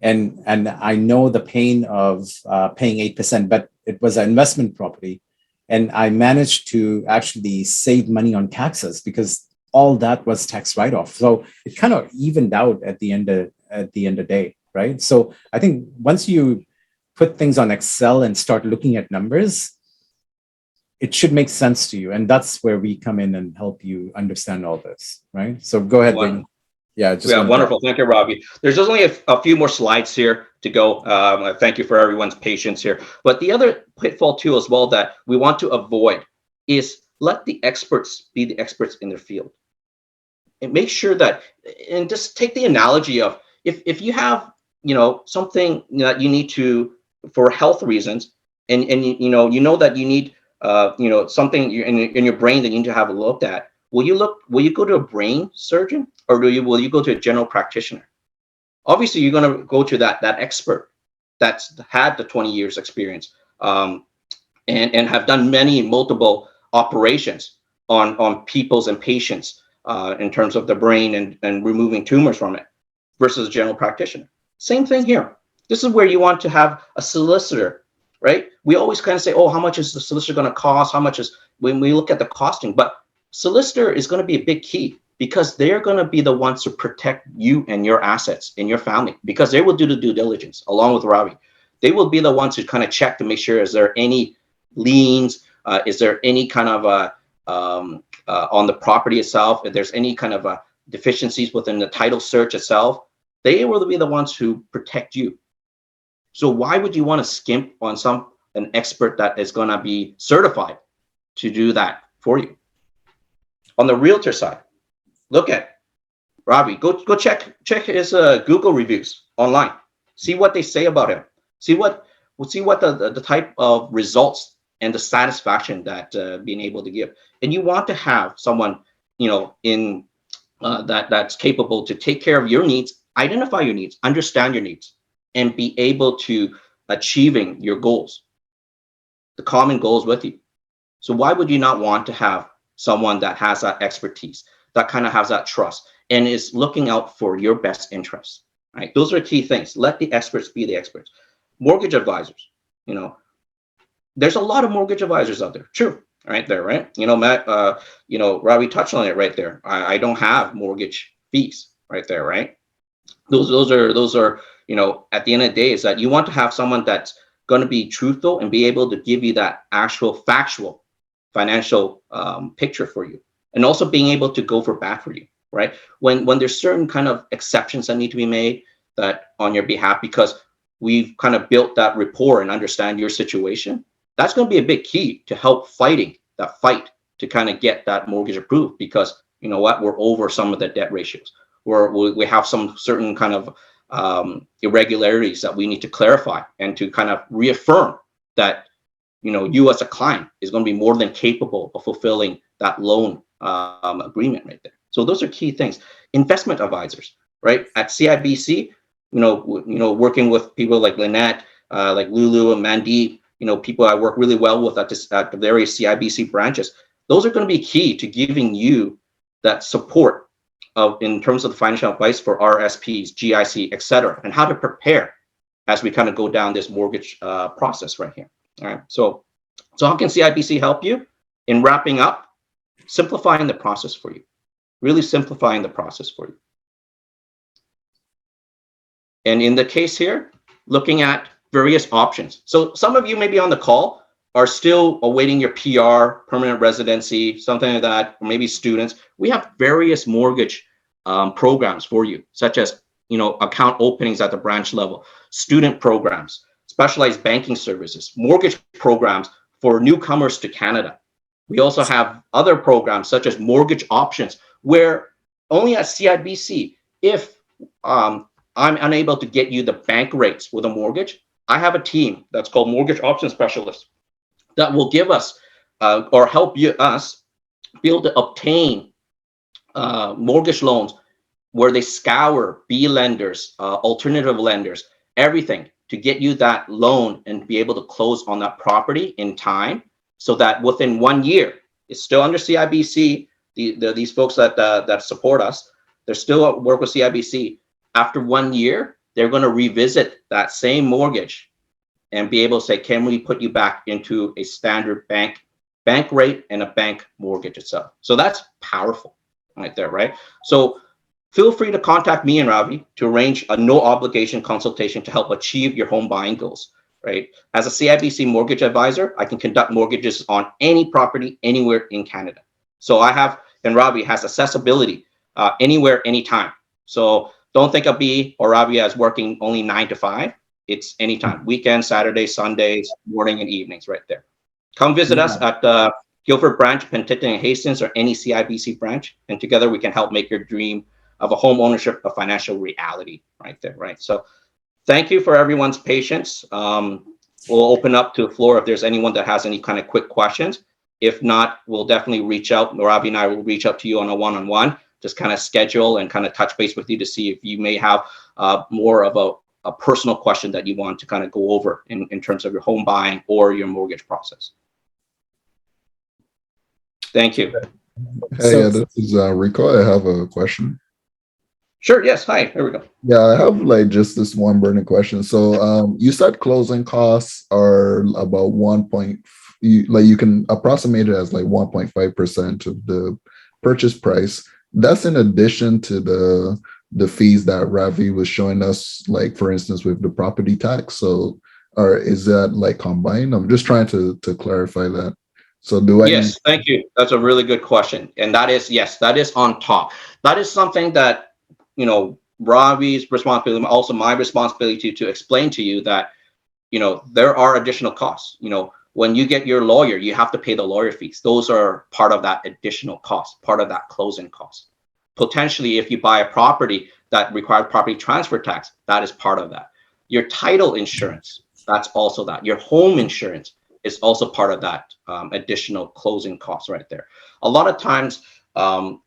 And I know the pain of paying 8%, but it was an investment property. And I managed to actually save money on taxes because all that was tax write-off. So it kind of evened out at the end of the day, right? So I think once you put things on Excel and start looking at numbers, it should make sense to you. And that's where we come in and help you understand all this, right? So go ahead, Wayne. Yeah, wonderful. Thank you, Robbie. There's just only a few more slides here to go. Thank you for everyone's patience here. But the other pitfall too as well that we want to avoid is let the experts be the experts in their field. And make sure that, and just take the analogy of if you have, something that you need to, for health reasons, and you know that you need something in your brain that you need to have looked at. Will you go to a brain surgeon, or will you go to a general practitioner? Obviously, you're going to go to that expert that's had the 20 years experience and have done multiple operations on people's and patients in terms of the brain and removing tumors from it, versus a general practitioner. Same thing here. This is where you want to have a solicitor, right? We always kind of say, oh, how much is the solicitor going to cost? How much is, when we look at the costing, but solicitor is going to be a big key, because they're going to be the ones to protect you and your assets and your family, because they will do the due diligence along with Ravi. They will be the ones who kind of check to make sure, is there any liens, is there any kind of on the property itself, if there's any kind of deficiencies within the title search itself. They will be the ones who protect you. So why would you want to skimp on an expert that is going to be certified to do that for you? On the realtor side, look at Ravi. Go check his Google reviews online. See what they say about him. See what the type of results and the satisfaction that being able to give. And you want to have someone, in that's capable to take care of your needs, identify your needs, understand your needs, and be able to achieving your goals, the common goals with you. So why would you not want to have someone that has that expertise, that kind of has that trust, and is looking out for your best interests, right? Those are key things. Let the experts be the experts. Mortgage advisors, there's a lot of mortgage advisors out there. True, right there, right? Matt, Ravi touched on it right there. I don't have mortgage fees right there, right? Those are, at the end of the day, is that you want to have someone that's going to be truthful and be able to give you that actual factual financial picture for you, and also being able to go for bat for you, right? When there's certain kind of exceptions that need to be made that on your behalf, because we've kind of built that rapport and understand your situation, that's going to be a big key to help fighting that fight to kind of get that mortgage approved, because you know what, we're over some of the debt ratios, we have some certain kind of irregularities that we need to clarify and to kind of reaffirm that you as a client is going to be more than capable of fulfilling that loan agreement right there. So those are key things. Investment advisors, right? At CIBC, working with people like Lynette, like Lulu and Mandeep, people I work really well with at the various CIBC branches. Those are going to be key to giving you that support in terms of the financial advice for RSPs, GIC, etc., and how to prepare as we kind of go down this mortgage process right here. All right. So how can CIBC help you? In wrapping up, simplifying the process for you, really simplifying the process for you. And in the case here, looking at various options. So some of you maybe on the call are still awaiting your PR, permanent residency, something like that, or maybe students. We have various mortgage programs for you, such as account openings at the branch level, student programs, specialized banking services, mortgage programs for newcomers to Canada. We also have other programs such as mortgage options, where only at CIBC, if I'm unable to get you the bank rates with a mortgage, I have a team that's called mortgage option specialists that will give us or help us be able to obtain mortgage loans where they scour B lenders, alternative lenders, everything to get you that loan and be able to close on that property in time, so that within 1 year, it's still under CIBC. These folks that support us, they're still at work with CIBC. After 1 year, they're going to revisit that same mortgage and be able to say, can we put you back into a standard bank rate and a bank mortgage itself? So that's powerful right there, right? So feel free to contact me and Ravi to arrange a no obligation consultation to help achieve your home buying goals, right? As a CIBC mortgage advisor, I can conduct mortgages on any property anywhere in Canada. So and Ravi has accessibility anywhere, anytime. So don't think of me or Ravi as working only 9 to 5. It's anytime, weekends, Saturdays, Sundays, morning and evenings right there. Come visit us at Guildford branch, Penticton and Hastings, or any CIBC branch. And together we can help make your dream of a home ownership a financial reality right there, right? So thank you for everyone's patience. We'll open up to the floor if there's anyone that has any kind of quick questions. If not, we'll definitely reach out. Ravi and I will reach out to you on a one-on-one, just kind of schedule and kind of touch base with you to see if you may have more of a personal question that you want to kind of go over in terms of your home buying or your mortgage process. Thank you. Hey, this is Rico. I have a question. Sure. Yes. Hi. Here we go. Yeah, I have like just this one burning question. So you said closing costs are about you can approximate it as like 1.5% of the purchase price. That's in addition to the fees that Ravi was showing us, like for instance with the property tax. So or is that like combined? I'm just trying to clarify that. So do I need Yes. Thank you. That's a really good question. And that is, yes, that is on top. That is something that, Ravi's responsibility, also my responsibility to explain to you that, there are additional costs. When you get your lawyer, you have to pay the lawyer fees. Those are part of that additional cost, part of that closing cost. Potentially, if you buy a property that requires property transfer tax, that is part of that. Your title insurance, that's also that. Your home insurance is also part of that additional closing cost right there. A lot of times,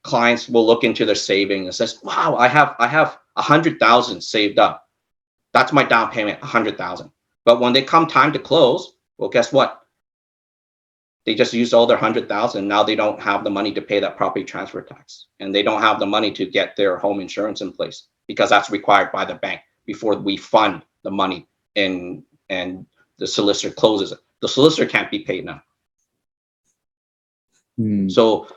clients will look into their savings and says, "Wow, I have 100,000 saved up. That's my down payment, 100,000." But when they come time to close, well, guess what? They just used all their 100,000. Now they don't have the money to pay that property transfer tax, and they don't have the money to get their home insurance in place because that's required by the bank before we fund the money and the solicitor closes it. The solicitor can't be paid now. So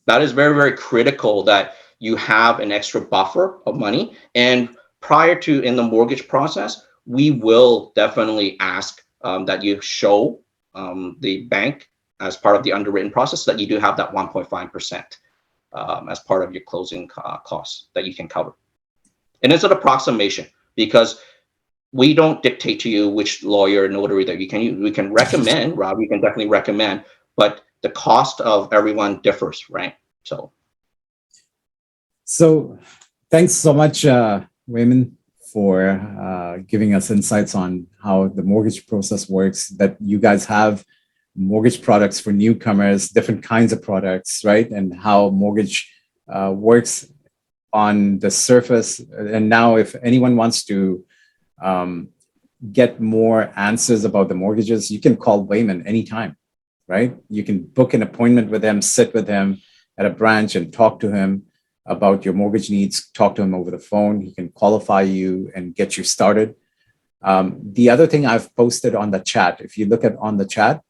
that is very, very critical that you have an extra buffer of money. And prior to in the mortgage process, we will definitely ask that you show the bank as part of the underwritten process that you do have that 1.5% as part of your closing costs that you can cover. And it's an approximation because we don't dictate to you which lawyer, notary that you can use. We can recommend, Rob, we can definitely recommend, but the cost of everyone differs, right? So thanks so much, Wayman, for giving us insights on how the mortgage process works, that you guys have mortgage products for newcomers, different kinds of products, right? And how mortgage works on the surface. And now if anyone wants to get more answers about the mortgages, you can call Wayman anytime, right? You can book an appointment with him, sit with him at a branch and talk to him about your mortgage needs, talk to him over the phone. He can qualify you and get you started. The other thing I've posted on the chat, if you look at on the chat,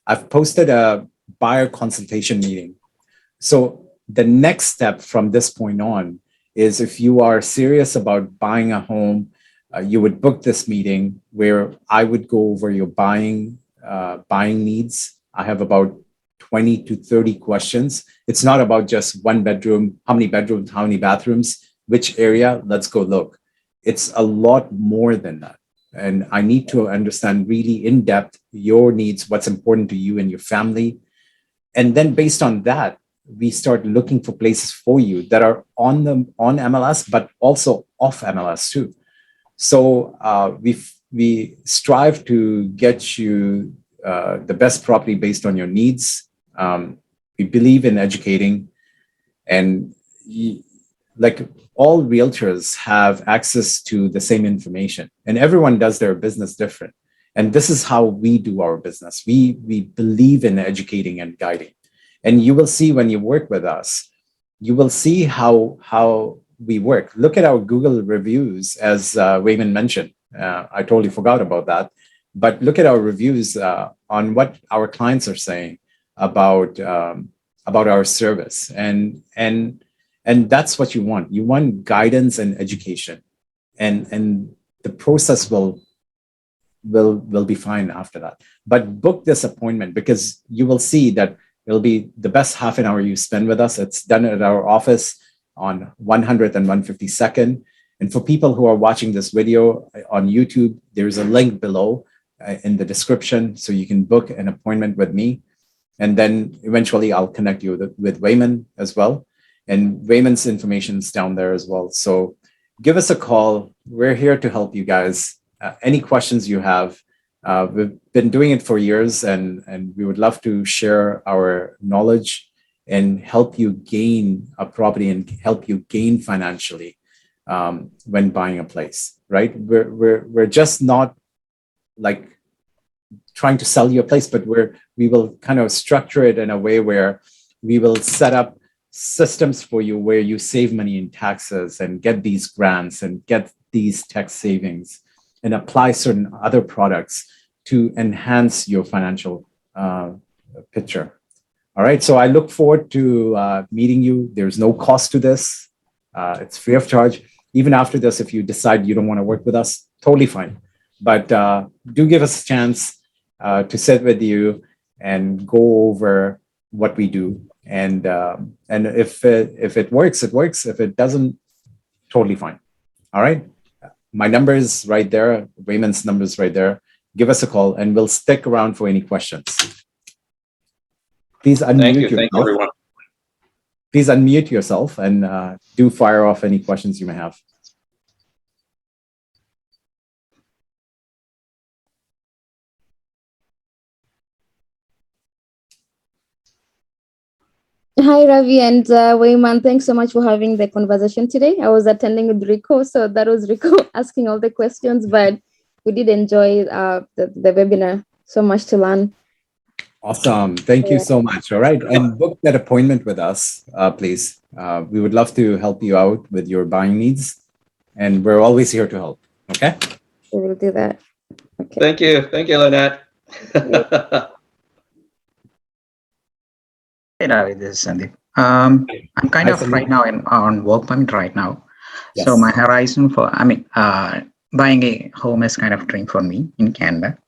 I've posted a buyer consultation meeting. So the next step from this point on is if you are serious about buying a home, you would book this meeting where I would go over your buying needs. I have about 20 to 30 questions. It's not about just one bedroom, how many bedrooms, how many bathrooms, which area, let's go look. It's a lot more than that. And I need to understand really in depth your needs, what's important to you and your family. And then based on that, we start looking for places for you that are on MLS, but also off MLS too. So we strive to get you the best property based on your needs. We believe in educating, and like all realtors have access to the same information, and everyone does their business different. And this is how we do our business. We believe in educating and guiding. And you will see when you work with us, you will see how we work. Look at our Google reviews, as Wayman mentioned. I totally forgot about that. But look at our reviews on what our clients are saying about our service, and that's what you want. You want guidance and education, and the process will be fine after that. But book this appointment because you will see that it'll be the best half an hour you spend with us. It's done at our office on 100th and 152nd. And for people who are watching this video on YouTube, there's a link below in the description, so you can book an appointment with me. And then eventually I'll connect you with Wayman as well. And Wayman's information is down there as well. So give us a call. We're here to help you guys. Any questions you have, we've been doing it for years, and we would love to share our knowledge and help you gain a property and help you gain financially when buying a place, right? We're just not like trying to sell you a place, but we will kind of structure it in a way where we will set up systems for you where you save money in taxes and get these grants and get these tax savings and apply certain other products to enhance your financial picture. All right. So I look forward to meeting you. There's no cost to this. It's free of charge. Even after this, if you decide you don't want to work with us, totally fine. But do give us a chance to sit with you and go over what we do. And if it works, it works. If it doesn't, totally fine. All right. My number is right there. Wayman's number is right there. Give us a call and we'll stick around for any questions. Please unmute yourself. Thank you, everyone. Please unmute yourself and do fire off any questions you may have. Hi, Ravi and Wayman. Thanks so much for having the conversation today. I was attending with Rico, so that was Rico asking all the questions, but we did enjoy the webinar. So much to learn. Awesome. Thank you so much. All right. And book that appointment with us, please. We would love to help you out with your buying needs. And we're always here to help. Okay. We will do that. Okay. Thank you. Thank you, Lynette. Hey, Ravi, this is Sandeep. I'm kind Hi, of Sandeep. right now on work permit right now. Yes. So my horizon for, buying a home is kind of a dream for me in Canada.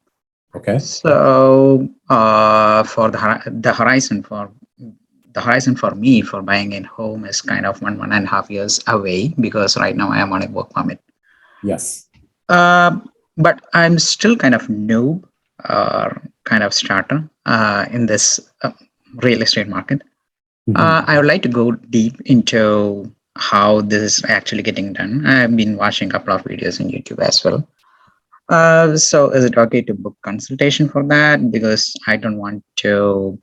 Okay. So for the horizon for me for buying a home is kind of 1.5 years away because right now I am on a work permit. Yes. But I'm still kind of noob or kind of starter in this real estate market. I would like to go deep into how this is actually getting done. I've been watching a couple of videos on YouTube as well. So is it okay to book consultation for that? Because I don't want to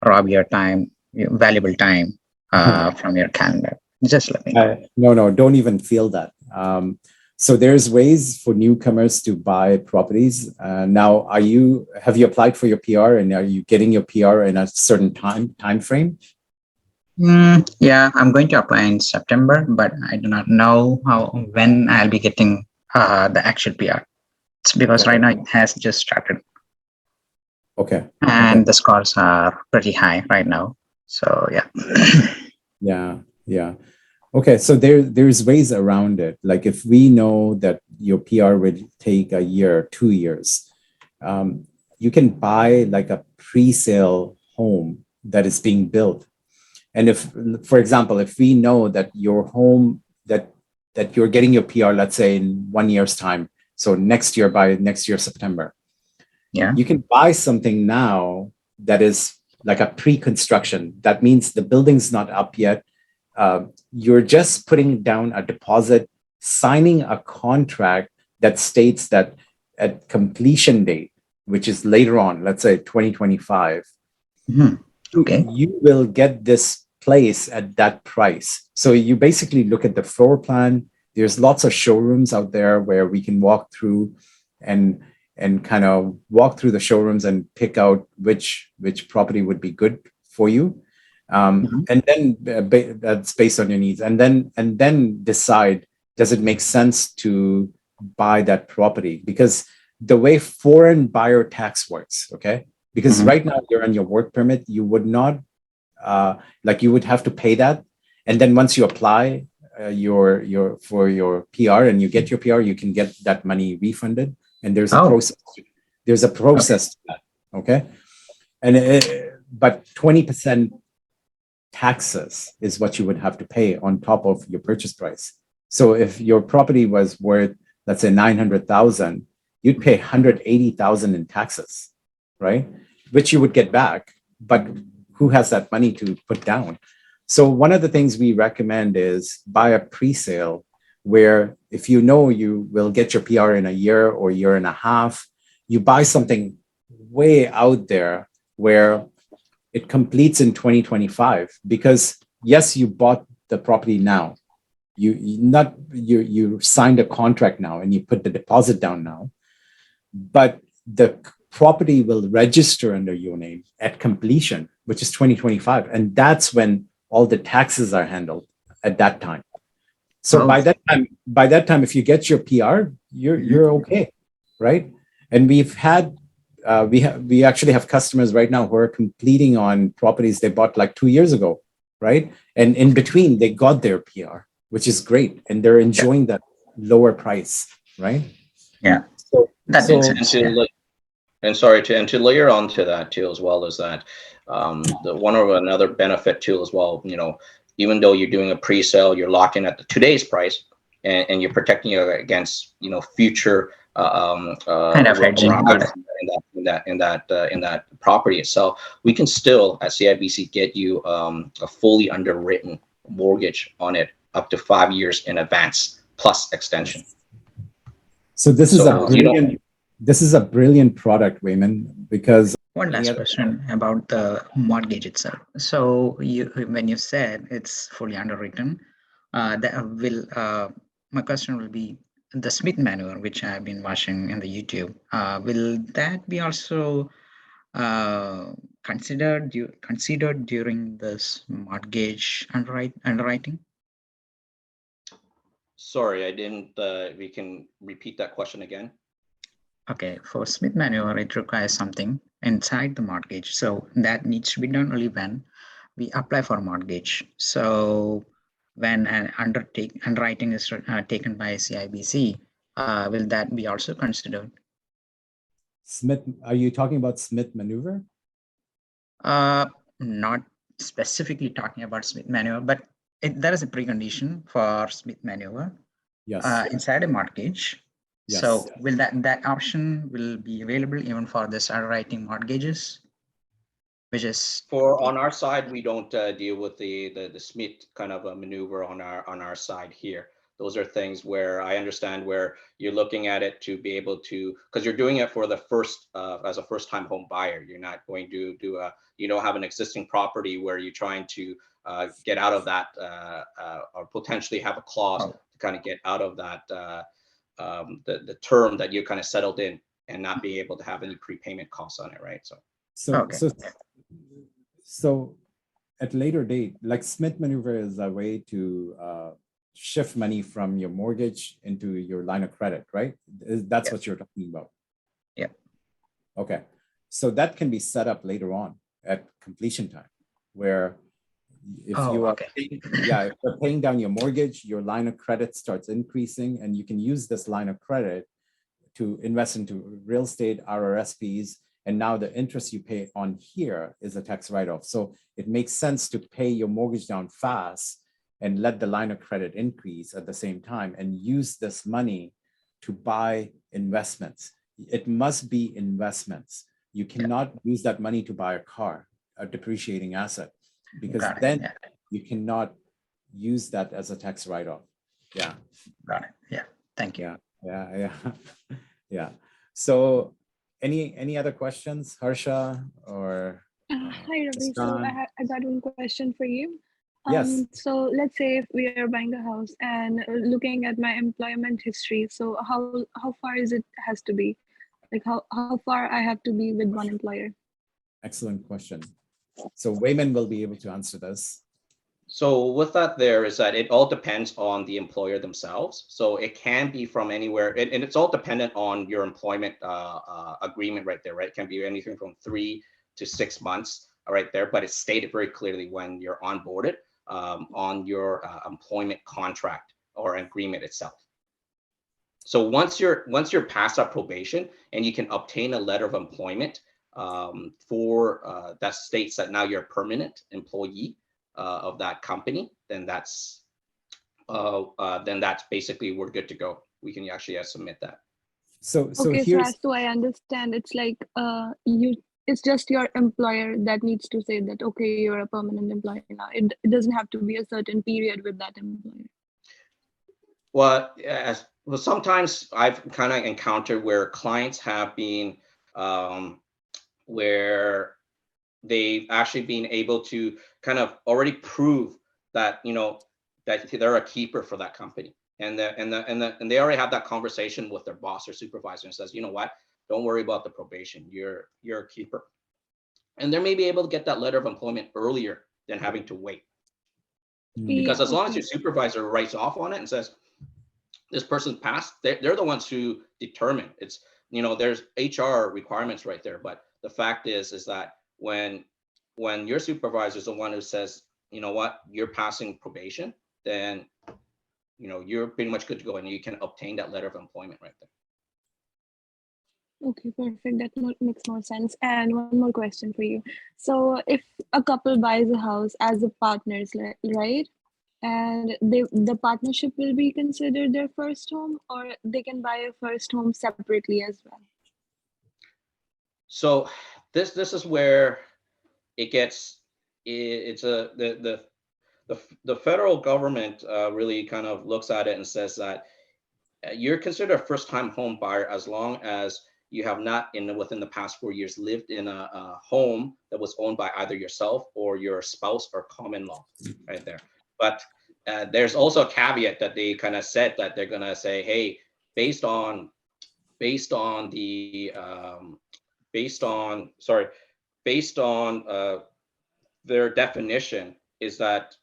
rob your time, your valuable time from your calendar. Just let me know. No, don't even feel that. So there's ways for newcomers to buy properties. Now, have you applied for your PR and are you getting your PR in a certain time frame? Yeah, I'm going to apply in September, but I do not know when I'll be getting the actual PR. It's because right now it has just started. Okay. And the scores are pretty high right now. So yeah. Yeah. Okay, so there's ways around it. Like if we know that your PR would take a year, 2 years, you can buy like a pre-sale home that is being built. And if, for example, if we know that your home that you're getting your PR, let's say in 1 year's time, so by next year September, you can buy something now that is like a pre-construction. That means the building's not up yet. You're just putting down a deposit, signing a contract that states that at completion date, which is later on, let's say 2025, okay, you will get this place at that price. So you basically look at the floor plan. There's lots of showrooms out there where we can walk through and kind of walk through the showrooms and pick out which property would be good for you. And then that's based on your needs, and then decide, does it make sense to buy that property? Because the way foreign buyer tax works, okay? Because right now you're on your work permit, you would not you would have to pay that, and then once you apply for your PR and you get your PR, you can get that money refunded, and there's a process. There's a process to that, okay? But 20% taxes is what you would have to pay on top of your purchase price. So if your property was worth, let's say 900,000, you'd pay 180,000 in taxes, right? Which you would get back, but who has that money to put down? So one of the things we recommend is buy a pre-sale where if you know you will get your PR in a year or year and a half, you buy something way out there where it completes in 2025, because yes, you bought the property now. You signed a contract now and you put the deposit down now, but the property will register under your name at completion, which is 2025. And that's when all the taxes are handled at that time. So Oh. by that time, if you get your PR, you're okay, right? And we actually have customers right now who are completing on properties they bought like 2 years ago, right? And in between, they got their PR, which is great, and they're enjoying that lower price, right? Yeah. So That makes sense. And sorry to layer onto that too, as well as that, the one or another benefit too, as well. Even though you're doing a pre-sale, you're locked in at today's price, and you're protecting you against future Kind of hedging. in that property itself. We can still at CIBC get you a fully underwritten mortgage on it up to 5 years in advance plus extension. So this is a brilliant product, Wayman, because One last question about the mortgage itself. So when you said it's fully underwritten, my question will be the Smith maneuver, which I've been watching in the YouTube. Will that be also considered during this mortgage underwriting? Sorry, I didn't. We can repeat that question again. Okay, for Smith maneuver, it requires something inside the mortgage. So that needs to be done only when we apply for mortgage. So when an underwriting is taken by CIBC, will that be also considered? Smith, are you talking about Smith maneuver? Not specifically talking about Smith maneuver, but there is a precondition for Smith maneuver. Yes. Inside a mortgage. Yes. So will that option will be available even for this underwriting mortgages, which is on our side, we don't deal with the Smith kind of a maneuver on our side here. Those are things where I understand where you're looking at it to be able to, because you're doing it for the first as a first-time home buyer. You're not going to do you don't have an existing property where you're trying to get out of that or potentially have a clause to kind of get out of that the term that you're kind of settled in and not be able to have any prepayment costs on it, right? So at later date, like Smith maneuver is a way to shift money from your mortgage into your line of credit, right? That's what you're talking about. Yeah. Okay. So that can be set up later on at completion time, where if you're paying down your mortgage, your line of credit starts increasing, and you can use this line of credit to invest into real estate, RRSPs, and now the interest you pay on here is a tax write-off. So it makes sense to pay your mortgage down fast and let the line of credit increase at the same time and use this money to buy investments. It must be investments. You cannot use that money to buy a car, a depreciating asset, because then you cannot use that as a tax write-off. Yeah. Got it. Yeah. Thank you. Yeah. So any other questions, Harsha or hi Ravi. So I got one question for you. Yes. So let's say if we are buying a house and looking at my employment history, so how far is it has to be? Like how far I have to be with one employer? Excellent question. So Wayman will be able to answer this. So with that there is that it all depends on the employer themselves. So it can be from anywhere, and it's all dependent on your employment agreement right there, right? It can be anything from 3 to 6 months right there, but it's stated very clearly when you're onboarded on your employment contract or agreement itself. So once you're past that probation and you can obtain a letter of employment for that states that now you're a permanent employee of that company, then that's basically we're good to go. We can actually submit that. So okay, so as to I understand, it's like it's just your employer that needs to say that okay, you're a permanent employee now. It doesn't have to be a certain period with that employer. Well, sometimes I've kind of encountered where clients have been where they've actually been able to kind of already prove that that they're a keeper for that company, and they already have that conversation with their boss or supervisor and says, you know what, don't worry about the probation, you're a keeper, and they may be able to get that letter of employment earlier than having to wait. Because as long as okay. your supervisor writes off on it and says, this person passed, they're the ones who determine. It's, there's HR requirements right there. But the fact is that when your supervisor is the one who says, you know what, you're passing probation, then, you're pretty much good to go and you can obtain that letter of employment right there. Okay, perfect. That makes more sense. And one more question for you. So if a couple buys a house as a partners, right? And the partnership will be considered their first home, or they can buy a first home separately as well? So this is where it gets, the federal government really kind of looks at it and says that you're considered a first-time home buyer as long as you have not within the past 4 years lived in a home that was owned by either yourself or your spouse or common law, right there. But there's also a caveat that they kind of said that they're gonna say, hey, based on their definition is that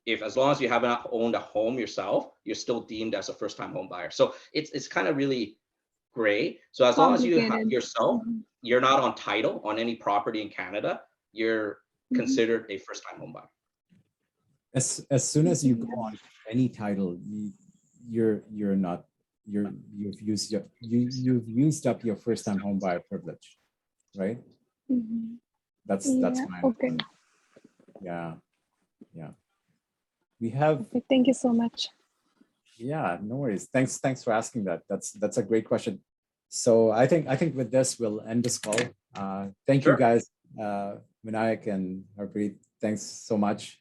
if as long as you haven't owned a home yourself, you're still deemed as a first-time home buyer. So it's kind of really gray. So as long as you have Complicated. yourself, you're not on title on any property in Canada, you're considered a first-time home buyer. As soon as you go on any title, you've used up your first-time home buyer privilege, right? That's my okay. Yeah. We have. Okay, thank you so much. Yeah, no worries. Thanks for asking that. That's a great question. So I think with this we'll end this call. Thank you guys, Vinayak and Harpreet. Thanks so much.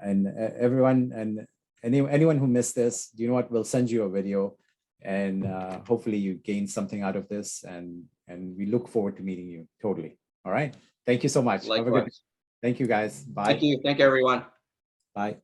And everyone and anyone who missed this, you know what? We'll send you a video, and hopefully you gain something out of this. And we look forward to meeting you. Totally. All right. Thank you so much. Likewise. Have a good day. Thank you guys. Bye. Thank you. Thank you, everyone. Bye.